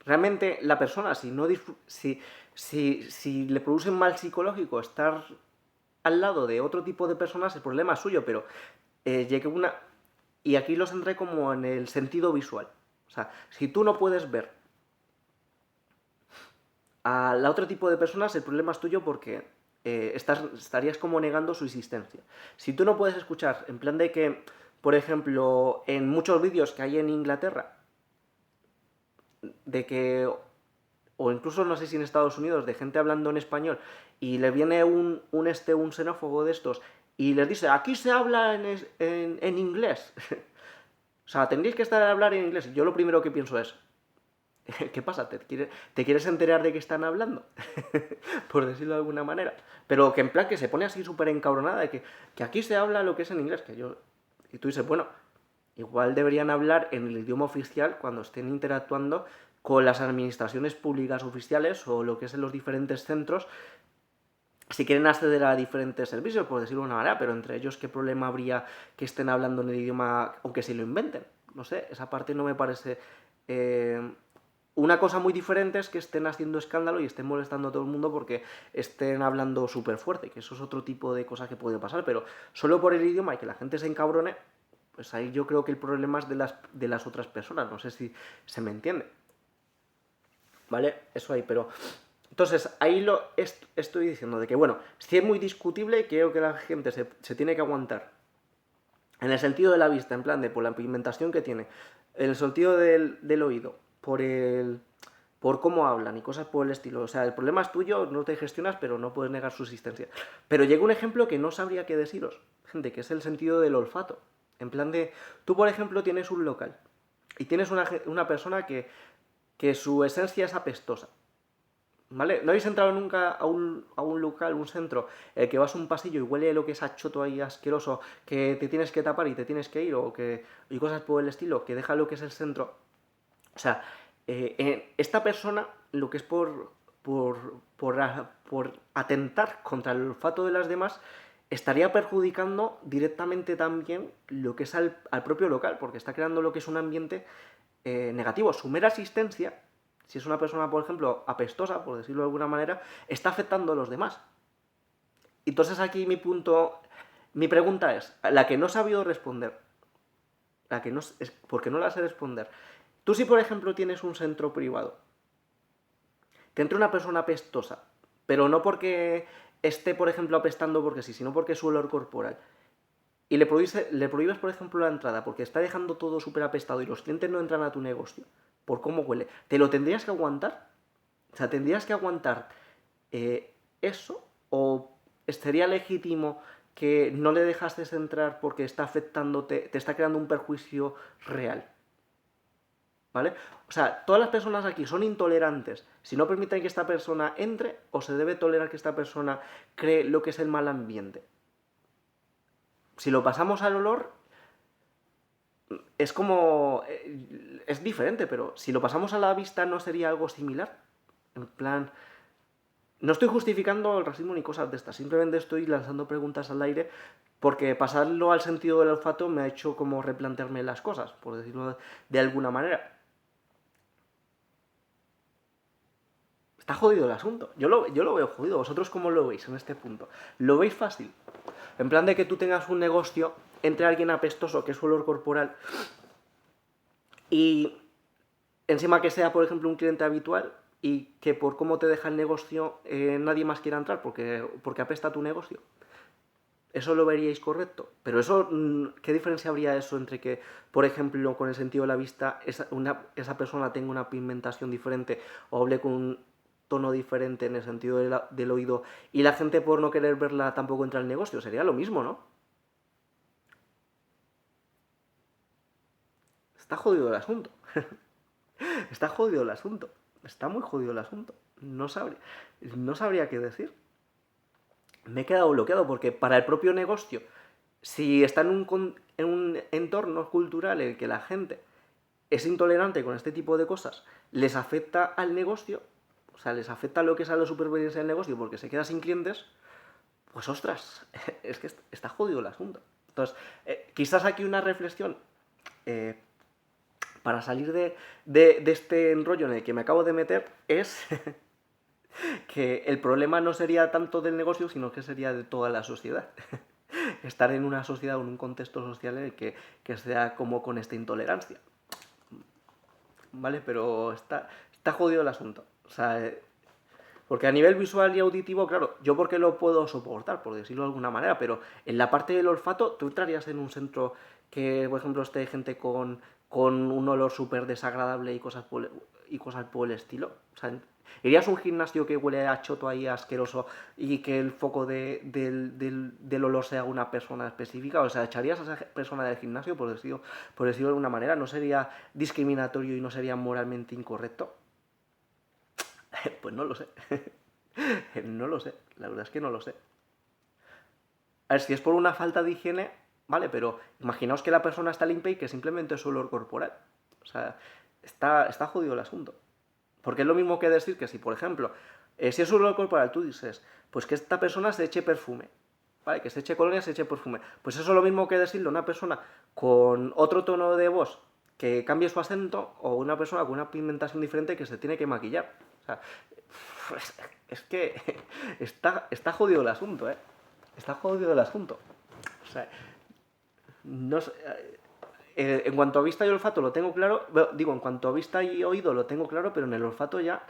realmente la persona, si le produce un mal psicológico estar al lado de otro tipo de personas, el problema es suyo, pero llegué una... Y aquí lo centré como en el sentido visual. O sea, si tú no puedes ver al otro tipo de personas, el problema es tuyo porque estarías como negando su existencia. Si tú no puedes escuchar, en plan de que, por ejemplo, en muchos vídeos que hay en Inglaterra, de que, o incluso no sé si en Estados Unidos, de gente hablando en español, y le viene un xenófobo de estos, y les dice, aquí se habla en inglés. O sea, tendréis que estar a hablar en inglés. Yo lo primero que pienso es, ¿qué pasa? ¿Te quieres enterar de qué están hablando? Por decirlo de alguna manera. Pero que en plan que se pone así súper encabronada de que aquí se habla lo que es en inglés. Y tú dices, bueno, igual deberían hablar en el idioma oficial cuando estén interactuando con las administraciones públicas oficiales o lo que es en los diferentes centros, si quieren acceder a diferentes servicios, por decirlo de una manera, pero entre ellos, ¿qué problema habría que estén hablando en el idioma, aunque se lo inventen? No sé, esa parte no me parece... Una cosa muy diferente es que estén haciendo escándalo y estén molestando a todo el mundo porque estén hablando súper fuerte, que eso es otro tipo de cosas que puede pasar, pero solo por el idioma y que la gente se encabrone, pues ahí yo creo que el problema es de las otras personas, no sé si se me entiende. ¿Vale? Eso ahí, pero... Entonces, ahí estoy diciendo de que, bueno, si es muy discutible, creo que la gente se tiene que aguantar. En el sentido de la vista, en plan de por la pigmentación que tiene, en el sentido del oído, por cómo hablan y cosas por el estilo. O sea, el problema es tuyo, no te gestionas, pero no puedes negar su existencia. Pero llega un ejemplo que no sabría qué deciros, gente, que es el sentido del olfato. En plan de, tú por ejemplo tienes un local y tienes una persona que su esencia es apestosa. ¿Vale? ¿No habéis entrado nunca a un local, un centro, que vas a un pasillo y huele lo que es achoto ahí asqueroso, que te tienes que tapar y te tienes que ir, y cosas por el estilo, que deja lo que es el centro? O sea, esta persona, lo que es por atentar contra el olfato de las demás, estaría perjudicando directamente también lo que es al propio local, porque está creando lo que es un ambiente negativo. Su mera existencia, si es una persona, por ejemplo, apestosa, por decirlo de alguna manera, está afectando a los demás. Entonces aquí mi punto Mi pregunta es, la que no he sabido responder, porque no la sé responder. Tú si, por ejemplo, tienes un centro privado, que entre una persona apestosa, pero no porque esté, por ejemplo, apestando porque sí, sino porque es su olor corporal, y le prohíbes, por ejemplo, la entrada porque está dejando todo súper apestado y los clientes no entran a tu negocio por cómo huele, ¿te lo tendrías que aguantar? O sea, ¿tendrías que aguantar eso? ¿O sería legítimo que no le dejases entrar porque está afectándote, te está creando un perjuicio real? ¿Vale? O sea, todas las personas aquí son intolerantes si no permiten que esta persona entre, o se debe tolerar que esta persona cree lo que es el mal ambiente. Si lo pasamos al olor, es como... es diferente, pero si lo pasamos a la vista, ¿no sería algo similar? En plan... No estoy justificando el racismo ni cosas de estas, simplemente estoy lanzando preguntas al aire porque pasarlo al sentido del olfato me ha hecho como replantearme las cosas, por decirlo de alguna manera. Está jodido el asunto. Yo lo veo jodido. ¿Vosotros cómo lo veis en este punto? ¿Lo veis fácil? En plan de que tú tengas un negocio entre alguien apestoso, que es su olor corporal, y encima que sea, por ejemplo, un cliente habitual y que por cómo te deja el negocio nadie más quiera entrar porque apesta tu negocio. ¿Eso lo veríais correcto? Pero eso, ¿qué diferencia habría eso entre que, por ejemplo, con el sentido de la vista, esa persona tenga una pigmentación diferente o hable con un tono diferente en el sentido del oído y la gente por no querer verla tampoco entra al negocio? Sería lo mismo, ¿no? Está jodido el asunto. Está jodido el asunto. Está muy jodido el asunto. No sabría qué decir. Me he quedado bloqueado porque para el propio negocio, si está en un entorno cultural en el que la gente es intolerante con este tipo de cosas, les afecta al negocio, o sea, les afecta lo que es a la supervivencia del negocio porque se queda sin clientes, pues ostras, es que está jodido el asunto. Entonces, quizás aquí una reflexión eh, para salir de este enrollo en el que me acabo de meter es que el problema no sería tanto del negocio, sino que sería de toda la sociedad. Estar en una sociedad o en un contexto social en el que sea como con esta intolerancia. ¿Vale? Pero está jodido el asunto. O sea, porque a nivel visual y auditivo, claro, yo porque lo puedo soportar, por decirlo de alguna manera, pero en la parte del olfato, tú entrarías en un centro que, por ejemplo, esté gente con un olor súper desagradable y cosas por el estilo. O sea, irías a un gimnasio que huele a choto ahí asqueroso y que el foco del olor sea una persona específica. O sea, echarías a esa persona del gimnasio, por decirlo de alguna manera. No sería discriminatorio y no sería moralmente incorrecto. Pues no lo sé. No lo sé, la verdad es que no lo sé. A ver, si es por una falta de higiene, vale, pero imaginaos que la persona está limpia y que simplemente es su olor corporal. O sea, está jodido el asunto. Porque es lo mismo que decir que si, por ejemplo, si es su olor corporal, tú dices, pues que esta persona se eche perfume. ¿Vale? Que se eche colonia, se eche perfume. Pues eso es lo mismo que decirle a una persona con otro tono de voz que cambie su acento o una persona con una pigmentación diferente que se tiene que maquillar. O sea, es que está jodido el asunto, ¿eh? Está jodido el asunto. O sea, no sé, en cuanto a vista y olfato lo tengo claro, digo, en cuanto a vista y oído lo tengo claro, pero en el olfato ya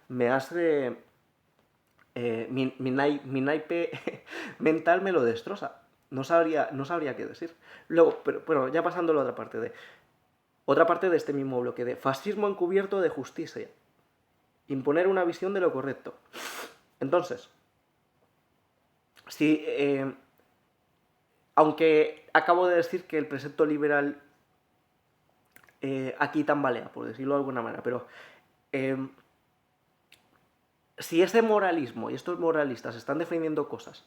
me hace... mi naipe mental me lo destroza. No sabría qué decir. Luego, pero ya pasando a la otra parte de este mismo bloque, de fascismo encubierto de justicia. Imponer una visión de lo correcto. Entonces, si aunque acabo de decir que el precepto liberal aquí tambalea, por decirlo de alguna manera, pero eh, si ese moralismo y estos moralistas están defendiendo cosas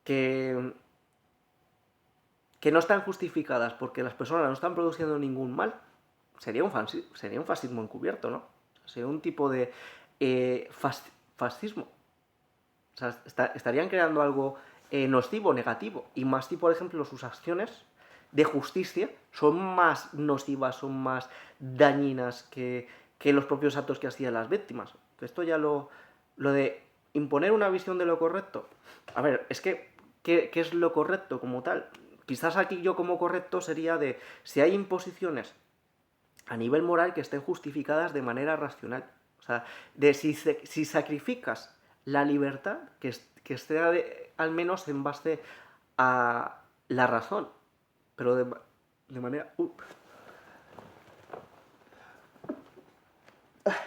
que, que no están justificadas porque las personas no están produciendo ningún mal, sería un fascismo encubierto, ¿no? Sería un tipo de fascismo. O sea, estarían creando algo nocivo, negativo. Y más si, por ejemplo, sus acciones de justicia son más nocivas, son más dañinas que los propios actos que hacían las víctimas. Esto ya lo de imponer una visión de lo correcto. A ver, es que qué es lo correcto como tal. Quizás aquí yo como correcto sería de si hay imposiciones a nivel moral que estén justificadas de manera racional. O sea, de si sacrificas la libertad, que esté al menos en base a la razón, pero de manera...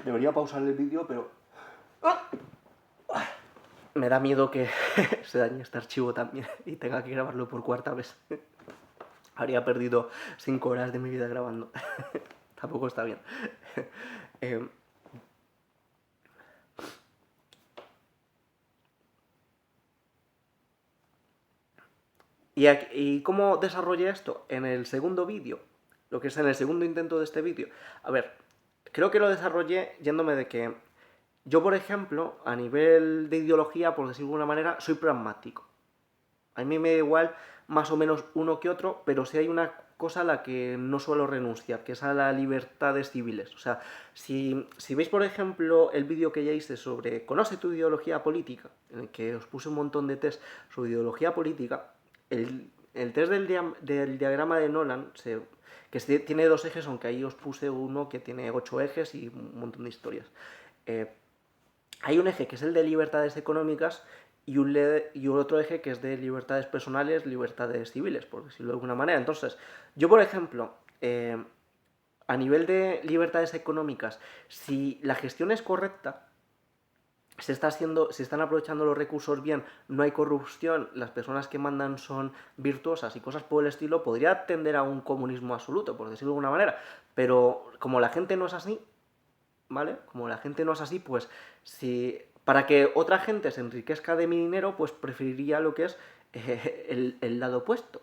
Debería pausar el vídeo, pero... Me da miedo que se dañe este archivo también y tenga que grabarlo por cuarta vez. Habría perdido 5 horas de mi vida grabando. Tampoco está bien. ¿Y cómo desarrollé esto? En el segundo vídeo, lo que es en el segundo intento de este vídeo. A ver, creo que lo desarrollé yéndome de que yo, por ejemplo, a nivel de ideología, por decirlo de alguna manera, soy pragmático. A mí me da igual más o menos uno que otro, pero sí hay una cosa a la que no suelo renunciar, que es a las libertades civiles. O sea, si veis, por ejemplo, el vídeo que ya hice sobre «Conoce tu ideología política», en el que os puse un montón de test sobre ideología política, el test del diagrama de Nolan, que tiene 2 ejes, aunque ahí os puse uno que tiene 8 ejes y un montón de historias. Hay un eje que es el de libertades económicas y otro eje que es de libertades personales, libertades civiles, por decirlo de alguna manera. Entonces, yo, por ejemplo, a nivel de libertades económicas, si la gestión es correcta, se están aprovechando los recursos bien, no hay corrupción, las personas que mandan son virtuosas y cosas por el estilo, podría tender a un comunismo absoluto, por decirlo de alguna manera. Pero como la gente no es así, ¿vale? Como la gente no es así, pues si para que otra gente se enriquezca de mi dinero, pues preferiría lo que es el lado opuesto,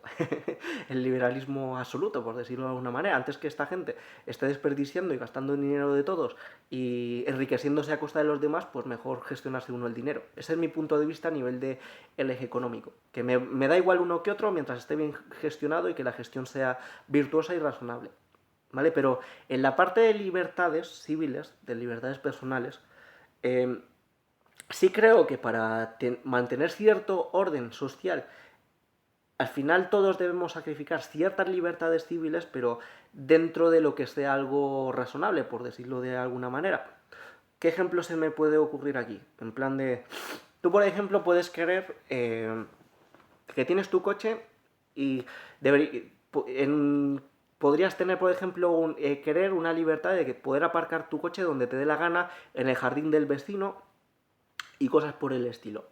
el liberalismo absoluto, por decirlo de alguna manera. Antes que esta gente esté desperdiciando y gastando el dinero de todos y enriqueciéndose a costa de los demás, pues mejor gestionarse uno el dinero. Ese es mi punto de vista a nivel del eje económico. Que me da igual uno que otro mientras esté bien gestionado y que la gestión sea virtuosa y razonable. ¿Vale? Pero en la parte de libertades civiles, de libertades personales, sí creo que para mantener cierto orden social, al final todos debemos sacrificar ciertas libertades civiles, pero dentro de lo que sea algo razonable, por decirlo de alguna manera. ¿Qué ejemplo se me puede ocurrir aquí? En plan de... Tú, por ejemplo, puedes querer que tienes tu coche y podrías tener, por ejemplo, querer una libertad de poder aparcar tu coche donde te dé la gana, en el jardín del vecino y cosas por el estilo.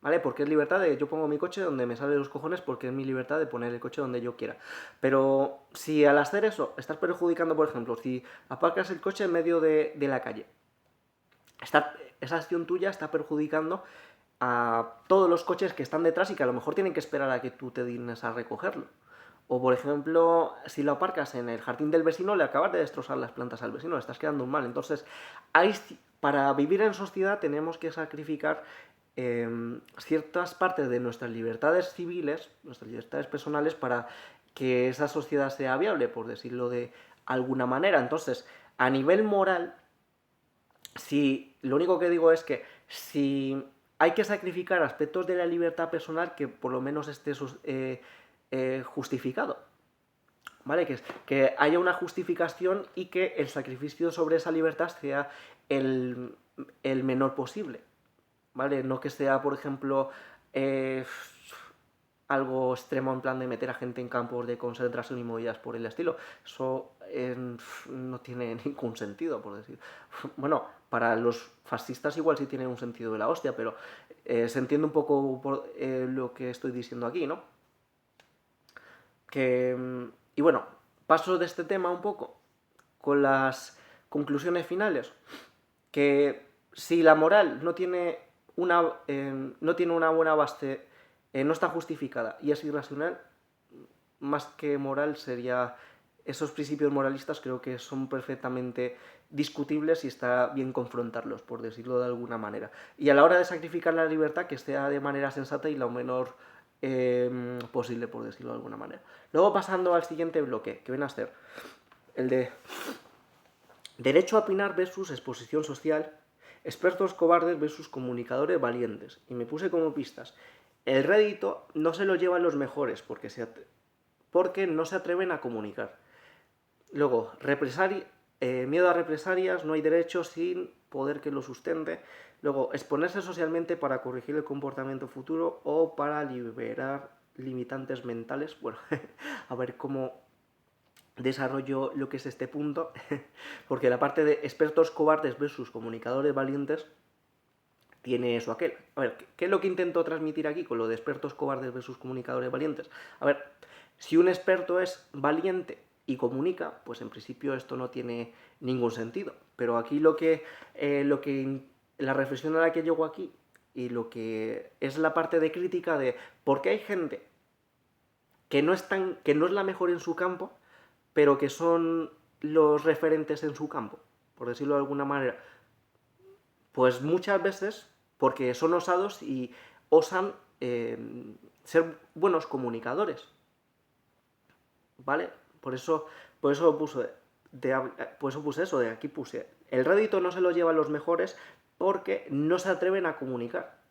¿Vale? Porque es libertad de yo pongo mi coche donde me sale los cojones, porque es mi libertad de poner el coche donde yo quiera. Pero si al hacer eso estás perjudicando, por ejemplo, si aparcas el coche en medio de la calle, esa acción tuya está perjudicando a todos los coches que están detrás y que a lo mejor tienen que esperar a que tú te dignes a recogerlo. O, por ejemplo, si lo aparcas en el jardín del vecino, le acabas de destrozar las plantas al vecino, le estás quedando mal. Entonces, para vivir en sociedad tenemos que sacrificar ciertas partes de nuestras libertades civiles, nuestras libertades personales, para que esa sociedad sea viable, por decirlo de alguna manera. Entonces, a nivel moral, si lo único que digo es que si hay que sacrificar aspectos de la libertad personal, que por lo menos esté justificado. ¿Vale? Que haya una justificación y que el sacrificio sobre esa libertad sea el menor posible. ¿Vale? No que sea, por ejemplo, algo extremo en plan de meter a gente en campos de concentración y movidas por el estilo. Eso no tiene ningún sentido, por decir. Bueno, para los fascistas igual sí tiene un sentido de la hostia, pero se entiende un poco lo que estoy diciendo aquí, ¿no? Y bueno, paso de este tema un poco con las conclusiones finales. Que si la moral no tiene una buena base, no está justificada y es irracional, más que moral sería... Esos principios moralistas creo que son perfectamente discutibles y está bien confrontarlos, por decirlo de alguna manera. Y a la hora de sacrificar la libertad, que sea de manera sensata y lo menor posible, por decirlo de alguna manera. Luego pasando al siguiente bloque, que viene a ser el de derecho a opinar versus exposición social, expertos cobardes versus comunicadores valientes. Y me puse como pistas el rédito no se lo llevan los mejores porque no se atreven a comunicar. Luego, miedo a represalias, no hay derecho sin poder que lo sustente. Luego, exponerse socialmente para corregir el comportamiento futuro o para liberar limitantes mentales. Bueno, a ver cómo desarrollo lo que es este punto, porque la parte de expertos cobardes versus comunicadores valientes tiene eso aquel. A ver, ¿qué es lo que intento transmitir aquí con lo de expertos cobardes versus comunicadores valientes? A ver, si un experto es valiente y comunica, pues en principio esto no tiene ningún sentido. Pero aquí la reflexión a la que llego aquí y lo que es la parte de crítica de por qué hay gente que no es la mejor en su campo, pero que son los referentes en su campo, por decirlo de alguna manera. Pues muchas veces porque son osados y osan ser buenos comunicadores, ¿vale? Por eso puse eso, de aquí puse. El rédito no se lo llevan los mejores porque no se atreven a comunicar.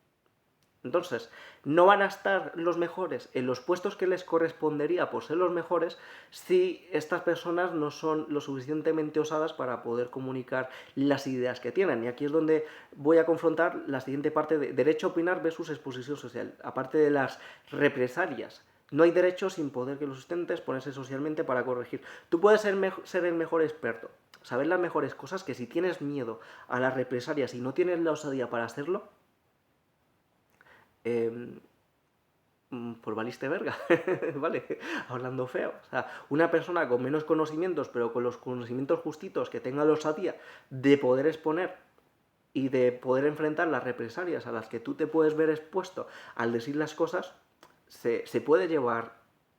Entonces, no van a estar los mejores en los puestos que les correspondería por ser los mejores si estas personas no son lo suficientemente osadas para poder comunicar las ideas que tienen. Y aquí es donde voy a confrontar la siguiente parte de derecho a opinar versus exposición social. Aparte de las represalias, no hay derecho sin poder que lo sustentes, ponerse socialmente para corregir. Tú puedes ser el mejor experto, saber las mejores cosas, que si tienes miedo a las represalias y no tienes la osadía para hacerlo, pues valiste verga, ¿vale? Hablando feo. O sea, una persona con menos conocimientos, pero con los conocimientos justitos, que tenga la osadía de poder exponer y de poder enfrentar las represalias a las que tú te puedes ver expuesto al decir las cosas, se puede llevar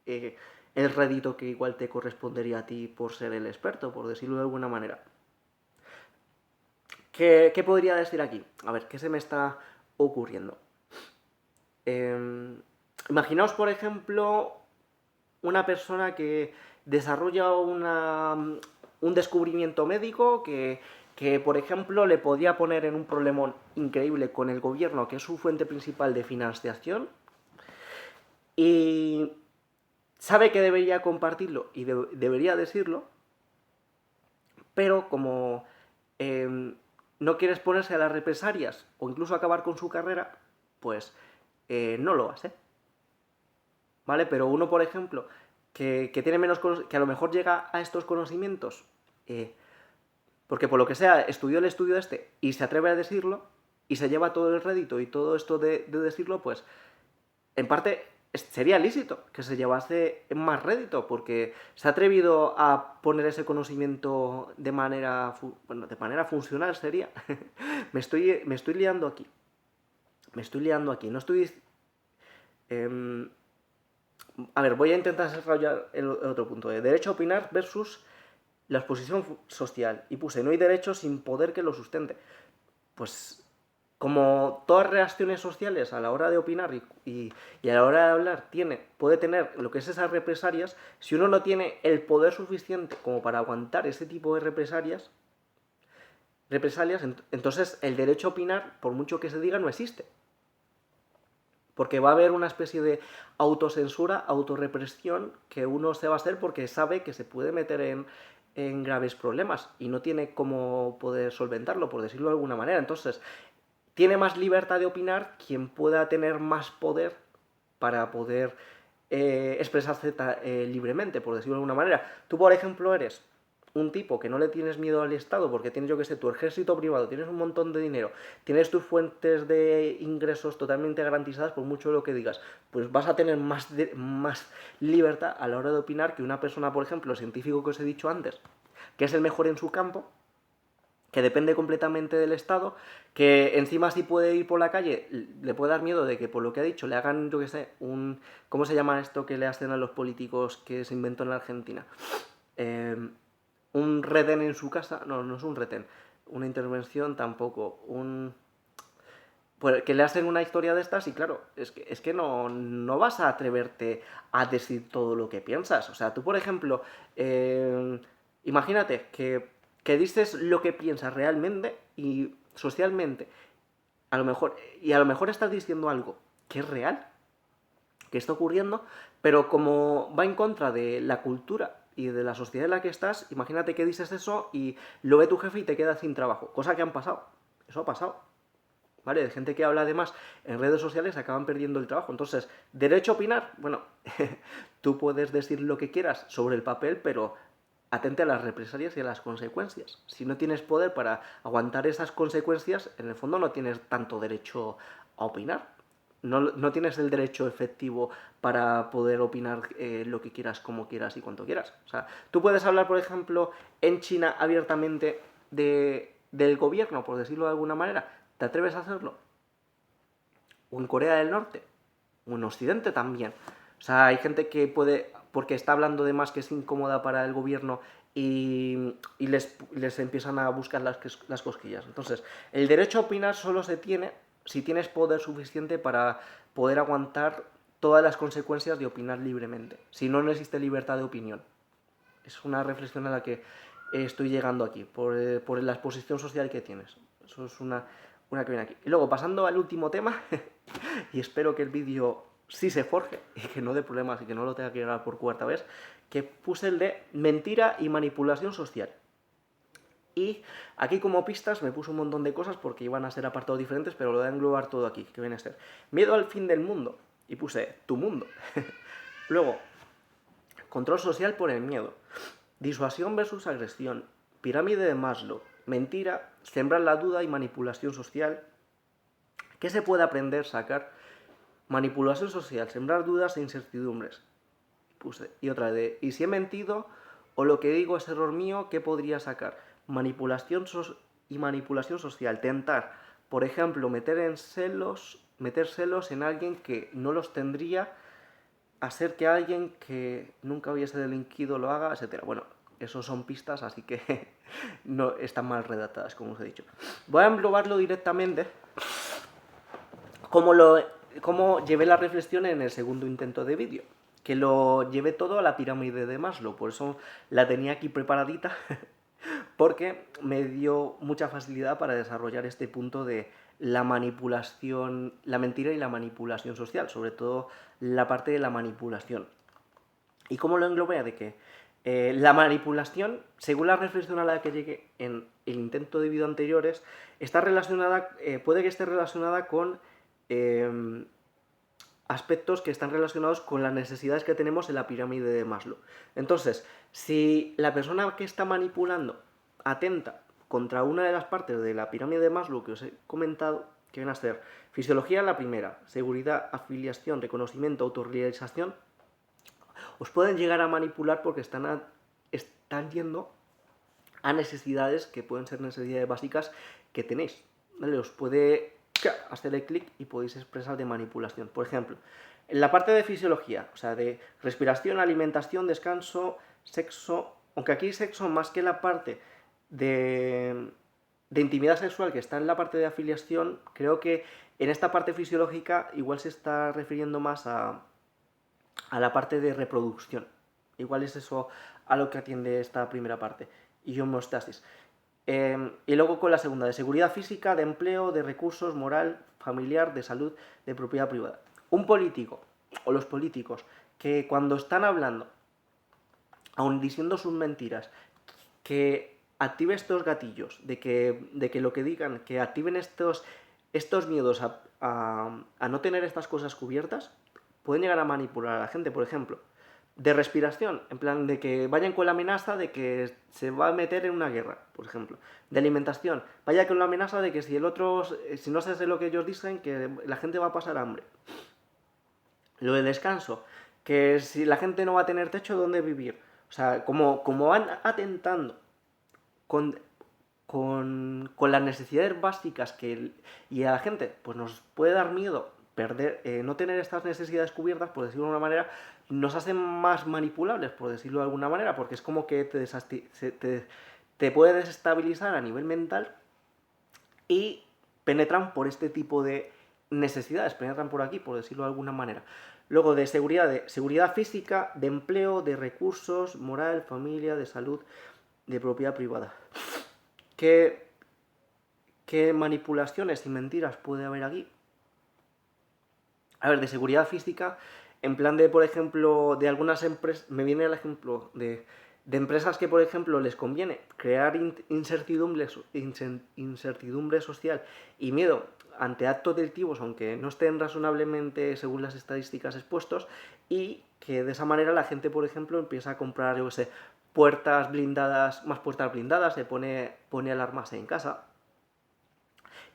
el rédito que igual te correspondería a ti por ser el experto, por decirlo de alguna manera. ¿Qué podría decir aquí? A ver, ¿qué se me está ocurriendo? Imaginaos, por ejemplo, una persona que desarrolla un descubrimiento médico que, por ejemplo, le podía poner en un problemón increíble con el gobierno, que es su fuente principal de financiación, y sabe que debería compartirlo y debería decirlo, pero como no quiere exponerse a las represalias o incluso acabar con su carrera, pues no lo hace. ¿Vale? Pero uno, por ejemplo, que tiene menos que a lo mejor llega a estos conocimientos, porque por lo que sea estudió el estudio este y se atreve a decirlo y se lleva todo el rédito y todo esto de decirlo, pues en parte sería lícito que se llevase más rédito, porque se ha atrevido a poner ese conocimiento de manera funcional, sería. me estoy liando aquí. No estoy... a ver, voy a intentar desarrollar el otro punto de derecho a opinar versus la exposición social. Y puse, no hay derecho sin poder que lo sustente. Pues como todas reacciones sociales a la hora de opinar y a la hora de hablar puede tener lo que es esas represalias, si uno no tiene el poder suficiente como para aguantar ese tipo de represalias, entonces el derecho a opinar, por mucho que se diga, no existe. Porque va a haber una especie de autocensura, autorrepresión que uno se va a hacer porque sabe que se puede meter en graves problemas y no tiene cómo poder solventarlo, por decirlo de alguna manera. Entonces, tiene más libertad de opinar quien pueda tener más poder para poder expresarse libremente, por decirlo de alguna manera. Tú, por ejemplo, eres un tipo que no le tienes miedo al Estado porque tienes, yo que sé, tu ejército privado, tienes un montón de dinero, tienes tus fuentes de ingresos totalmente garantizadas por mucho de lo que digas, pues vas a tener más libertad a la hora de opinar que una persona, por ejemplo, el científico que os he dicho antes, que es el mejor en su campo, que depende completamente del Estado, que encima si puede ir por la calle, le puede dar miedo de que por lo que ha dicho le hagan, yo que sé, ¿cómo se llama esto que le hacen a los políticos que se inventó en la Argentina? Un retén en su casa, no es un retén, una intervención tampoco, pues que le hacen una historia de estas y claro, es que no vas a atreverte a decir todo lo que piensas. O sea, tú por ejemplo, imagínate que dices lo que piensas realmente y socialmente, a lo mejor estás diciendo algo que es real, que está ocurriendo, pero como va en contra de la cultura y de la sociedad en la que estás, imagínate que dices eso y lo ve tu jefe y te quedas sin trabajo, cosa que han pasado, eso ha pasado. ¿Vale? De gente que habla además en redes sociales acaban perdiendo el trabajo. Entonces, ¿derecho a opinar? Bueno, tú puedes decir lo que quieras sobre el papel, pero atente a las represalias y a las consecuencias. Si no tienes poder para aguantar esas consecuencias, en el fondo no tienes tanto derecho a opinar. No tienes el derecho efectivo para poder opinar lo que quieras, como quieras y cuanto quieras. O sea, tú puedes hablar, por ejemplo, en China abiertamente del gobierno, por decirlo de alguna manera. ¿Te atreves a hacerlo? O en Corea del Norte, o en Occidente también. O sea, hay gente que puede, porque está hablando de más que es incómoda para el gobierno y les empiezan a buscar las cosquillas. Entonces, el derecho a opinar solo se tiene si tienes poder suficiente para poder aguantar todas las consecuencias de opinar libremente. Si no, no existe libertad de opinión. Es una reflexión a la que estoy llegando aquí, por la exposición social que tienes. Eso es una que viene aquí. Y luego, pasando al último tema, y espero que el vídeo sí se forje y que no dé problemas y que no lo tenga que grabar por cuarta vez, que puse el de mentira y manipulación social. Y aquí como pistas me puse un montón de cosas porque iban a ser apartados diferentes, pero lo voy a englobar todo aquí, que viene a ser miedo al fin del mundo. Y puse tu mundo. Luego, control social por el miedo. Disuasión versus agresión. Pirámide de Maslow. Mentira, sembrar la duda y manipulación social. ¿Qué se puede aprender, sacar? Manipulación social, sembrar dudas e incertidumbres. Puse. Y otra de, ¿y si he mentido o lo que digo es error mío, qué podría sacar? Manipulación y manipulación social. Tentar, por ejemplo, meter celos en alguien que no los tendría, hacer que alguien que nunca hubiese delinquido lo haga, etcétera. Bueno, esos son pistas, así que no están mal redactadas, como os he dicho. Voy a englobarlo directamente como llevé la reflexión en el segundo intento de vídeo, que lo llevé todo a la pirámide de Maslow, por eso la tenía aquí preparadita, porque me dio mucha facilidad para desarrollar este punto de la manipulación, la mentira y la manipulación social, sobre todo la parte de la manipulación. ¿Y cómo lo englobé? De que la manipulación, según la reflexión a la que llegué en el intento de vídeo anteriores, está relacionada, puede que esté relacionada con aspectos que están relacionados con las necesidades que tenemos en la pirámide de Maslow. Entonces, si la persona que está manipulando atenta contra una de las partes de la pirámide de Maslow que os he comentado, que viene a ser fisiología en la primera, seguridad, afiliación, reconocimiento, autorrealización, os pueden llegar a manipular porque están yendo a necesidades que pueden ser necesidades básicas que tenéis. ¿Vale? Os puede hacerle clic y podéis expresar de manipulación. Por ejemplo, en la parte de fisiología, o sea, de respiración, alimentación, descanso, sexo, aunque aquí sexo más que la parte de intimidad sexual que está en la parte de afiliación, creo que en esta parte fisiológica igual se está refiriendo más a la parte de reproducción. Igual es eso a lo que atiende esta primera parte. Y homeostasis. Y luego con la segunda, de seguridad física, de empleo, de recursos, moral, familiar, de salud, de propiedad privada. Un político, o los políticos, que cuando están hablando, aun diciendo sus mentiras, que active estos gatillos, de que lo que digan, que activen estos miedos a no tener estas cosas cubiertas, pueden llegar a manipular a la gente. Por ejemplo, de respiración, en plan de que vayan con la amenaza de que se va a meter en una guerra, por ejemplo. De alimentación, vaya con la amenaza de que si si no se hace lo que ellos dicen, que la gente va a pasar hambre. Lo de descanso, que si la gente no va a tener techo donde vivir. O sea, como van atentando con las necesidades básicas y a la gente pues nos puede dar miedo no tener estas necesidades cubiertas, por decirlo de alguna manera, nos hacen más manipulables, por decirlo de alguna manera, porque es como que te puede desestabilizar a nivel mental y penetran por este tipo de necesidades, penetran por aquí, por decirlo de alguna manera. Luego de seguridad física, de empleo, de recursos, moral, familia, de salud, de propiedad privada. ¿Qué manipulaciones y mentiras puede haber aquí? A ver, de seguridad física, En plan de, por ejemplo, de algunas empresas, me viene el ejemplo de empresas que, por ejemplo, les conviene crear incertidumbre social y miedo ante actos delictivos, aunque no estén razonablemente según las estadísticas expuestos, y que de esa manera la gente, por ejemplo, empieza a comprar, yo qué sé, puertas blindadas, más puertas blindadas, se pone alarmas en casa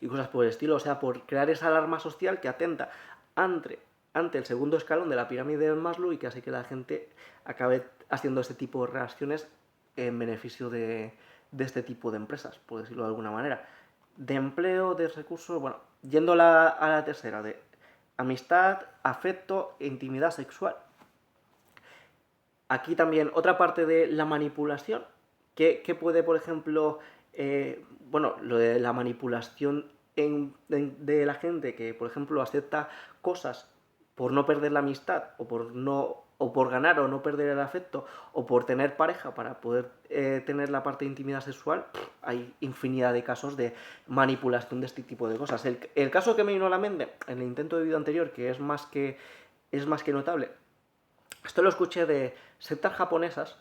y cosas por el estilo, o sea, por crear esa alarma social que atenta ante, ante el segundo escalón de la pirámide de Maslow y que hace que la gente acabe haciendo este tipo de reacciones en beneficio de este tipo de empresas, por decirlo de alguna manera. De empleo, de recursos, bueno, yendo a la tercera, de amistad, afecto e intimidad sexual. Aquí también otra parte de la manipulación, que puede, por ejemplo, bueno, lo de la manipulación de la gente que, por ejemplo, acepta cosas por no perder la amistad o por no o por ganar o no perder el afecto o por tener pareja para poder tener la parte de intimidad sexual, hay infinidad de casos de manipulación de este tipo de cosas. El caso que me vino a la mente en el intento de vida anterior, que es más que notable, esto lo escuché de sectas japonesas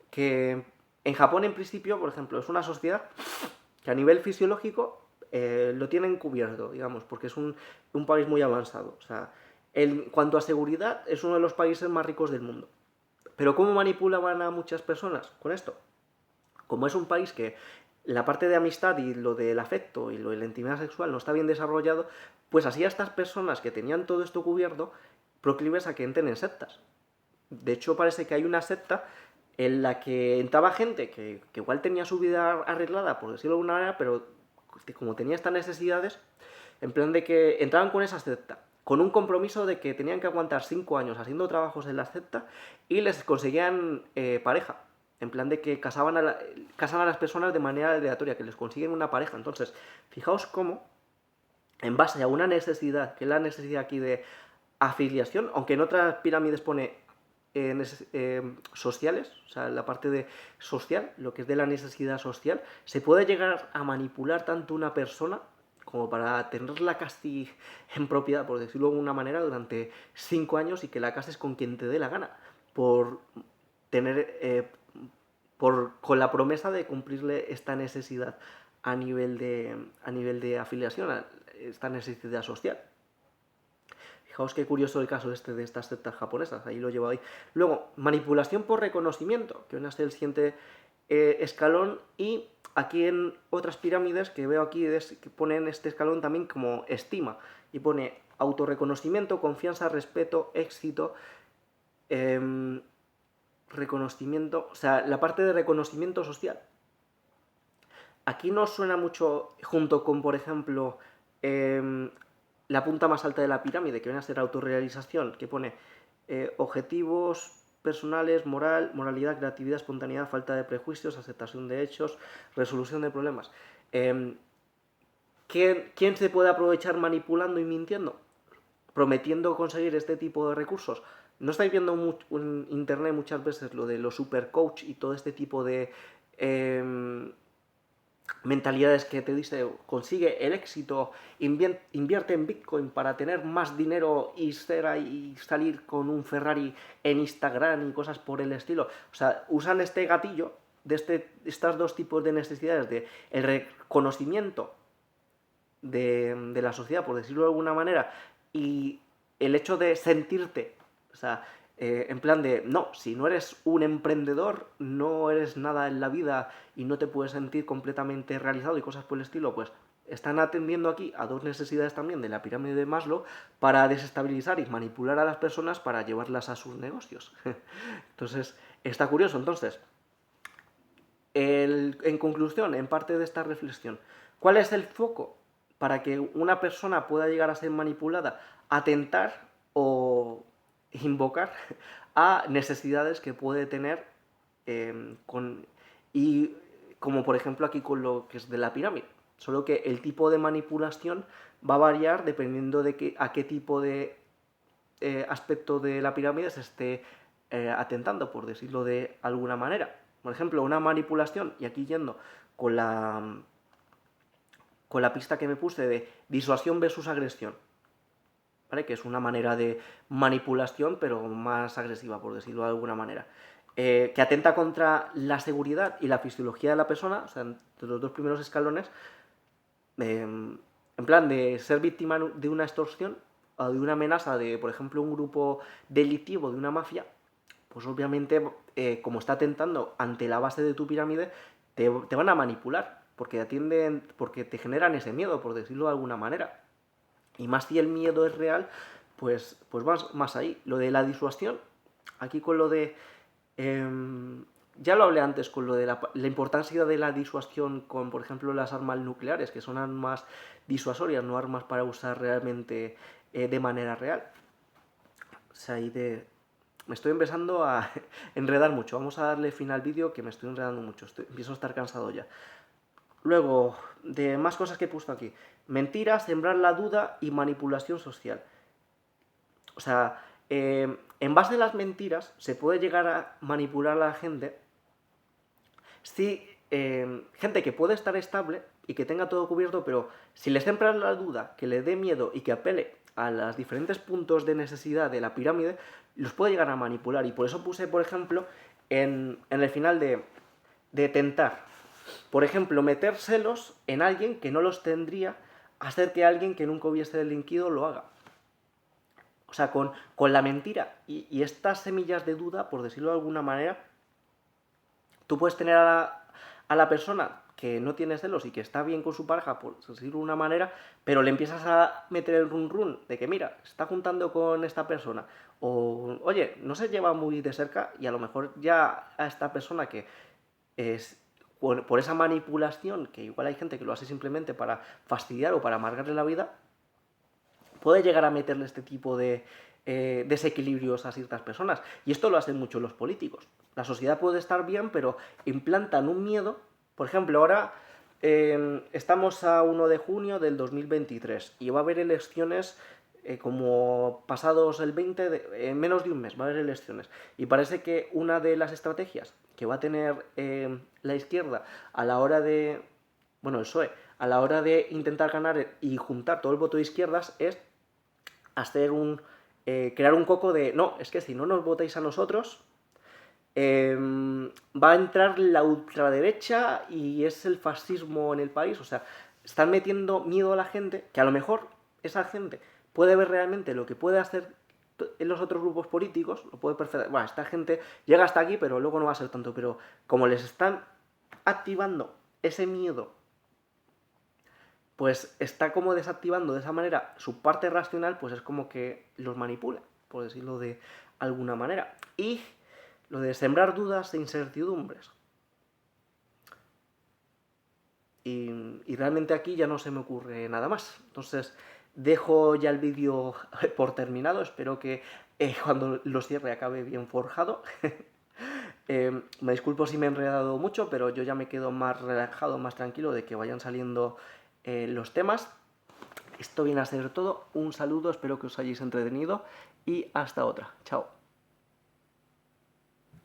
que en Japón en principio, por ejemplo, es una sociedad que a nivel fisiológico lo tienen cubierto, digamos, porque es un país muy avanzado. O sea, en cuanto a seguridad, es uno de los países más ricos del mundo. Pero ¿cómo manipulaban a muchas personas con esto? Como es un país que la parte de amistad y lo del afecto y lo de la intimidad sexual no está bien desarrollado, pues así a estas personas que tenían todo esto cubierto, proclives a que entren en sectas. De hecho, parece que hay una secta en la que entraba gente que igual tenía su vida arreglada, por decirlo de alguna manera, pero que como tenía estas necesidades, en plan de que entraban con esa secta, con un compromiso de que tenían que aguantar 5 años haciendo trabajos en la secta y les conseguían pareja. En plan de que casan a las personas de manera aleatoria, que les consiguen una pareja. Entonces, fijaos cómo, en base a una necesidad, que es la necesidad aquí de afiliación, aunque en otras pirámides pone sociales, o sea, la parte de social, lo que es de la necesidad social, se puede llegar a manipular tanto una persona como para tenerla casi en propiedad, por decirlo de alguna manera, durante 5 años y que la cases con quien te dé la gana, por tener, con la promesa de cumplirle esta necesidad a nivel de afiliación, a esta necesidad social. Fijaos qué curioso el caso de estas sectas japonesas, ahí lo llevo ahí. Luego, manipulación por reconocimiento, que viene a ser el siguiente escalón, y aquí en otras pirámides que veo aquí que ponen este escalón también como estima, y pone autorreconocimiento, confianza, respeto, éxito, reconocimiento, o sea, la parte de reconocimiento social. Aquí no suena mucho junto con, por ejemplo, la punta más alta de la pirámide, que viene a ser autorrealización, que pone objetivos personales, moralidad, creatividad, espontaneidad, falta de prejuicios, aceptación de hechos, resolución de problemas. ¿Quién se puede aprovechar manipulando y mintiendo? Prometiendo conseguir este tipo de recursos. ¿No estáis viendo en internet muchas veces lo de los super coach y todo este tipo de mentalidades que te dice consigue el éxito, invierte en Bitcoin para tener más dinero y salir con un Ferrari en Instagram y cosas por el estilo? O sea, usan este gatillo de estos dos tipos de necesidades, de el reconocimiento de la sociedad, por decirlo de alguna manera, y el hecho de sentirte, o sea, en plan de, no, si no eres un emprendedor, no eres nada en la vida y no te puedes sentir completamente realizado y cosas por el estilo, pues están atendiendo aquí a dos necesidades también de la pirámide de Maslow para desestabilizar y manipular a las personas para llevarlas a sus negocios. Entonces, está curioso. Entonces, en conclusión, en parte de esta reflexión, ¿cuál es el foco para que una persona pueda llegar a ser manipulada? Atentar o invocar a necesidades que puede tener y como por ejemplo aquí con lo que es de la pirámide. Solo que el tipo de manipulación va a variar dependiendo de a qué tipo de aspecto de la pirámide se esté atentando, por decirlo de alguna manera. Por ejemplo, una manipulación, y aquí yendo con con la pista que me puse de disuasión versus agresión. ¿vale? Que es una manera de manipulación, pero más agresiva, por decirlo de alguna manera. Que atenta contra la seguridad y la fisiología de la persona, o sea, entre los dos primeros escalones, en plan de ser víctima de una extorsión o de una amenaza de, por ejemplo, un grupo delictivo, de una mafia, pues obviamente, como está atentando ante la base de tu pirámide, te van a manipular, porque te generan ese miedo, por decirlo de alguna manera. Y más si el miedo es real, pues más ahí. Lo de la disuasión, aquí con lo de... ya lo hablé antes con lo de la importancia de la disuasión con, por ejemplo, las armas nucleares, que son armas disuasorias, no armas para usar realmente de manera real. O sea, me estoy empezando a enredar mucho. Vamos a darle fin al vídeo, que me estoy enredando mucho. Empiezo a estar cansado ya. Luego, de más cosas que he puesto aquí. Mentiras, sembrar la duda y manipulación social. O sea, en base a las mentiras se puede llegar a manipular a la gente si gente que puede estar estable y que tenga todo cubierto, pero si le sembran la duda, que le dé miedo y que apele a los diferentes puntos de necesidad de la pirámide, los puede llegar a manipular. Y por eso puse, por ejemplo, en el final de tentar, por ejemplo, meter celos en alguien que no los tendría, hacer que alguien que nunca hubiese delinquido lo haga. O sea, con la mentira y estas semillas de duda, por decirlo de alguna manera, tú puedes tener a la persona que no tiene celos y que está bien con su pareja, por decirlo de una manera, pero le empiezas a meter el run run de que, mira, se está juntando con esta persona, o, oye, no se lleva muy de cerca, y a lo mejor ya a esta persona que es por esa manipulación, que igual hay gente que lo hace simplemente para fastidiar o para amargarle la vida, puede llegar a meterle este tipo de desequilibrios a ciertas personas. Y esto lo hacen mucho los políticos. La sociedad puede estar bien, pero implantan un miedo. Por ejemplo, ahora estamos a 1 de junio del 2023 y va a haber elecciones como pasados el 20, en menos de un mes va a haber elecciones. Y parece que una de las estrategias que va a tener la izquierda a la hora de, bueno, el PSOE, a la hora de intentar ganar y juntar todo el voto de izquierdas es hacer crear un coco de, no, es que si no nos votáis a nosotros, va a entrar la ultraderecha y es el fascismo en el país. O sea, están metiendo miedo a la gente, que a lo mejor esa gente puede ver realmente lo que puede hacer en los otros grupos políticos, lo puede perfectamente. Bueno, esta gente llega hasta aquí, pero luego no va a ser tanto. Pero como les están activando ese miedo, pues está como desactivando de esa manera su parte racional, pues es como que los manipula, por decirlo de alguna manera. Y lo de sembrar dudas e incertidumbres. Y realmente aquí ya no se me ocurre nada más. Entonces dejo ya el vídeo por terminado. Espero que cuando lo cierre acabe bien forjado. Me disculpo si me he enredado mucho, pero yo ya me quedo más relajado, más tranquilo de que vayan saliendo los temas. Esto viene a ser todo. Un saludo, espero que os hayáis entretenido y hasta otra. Chao.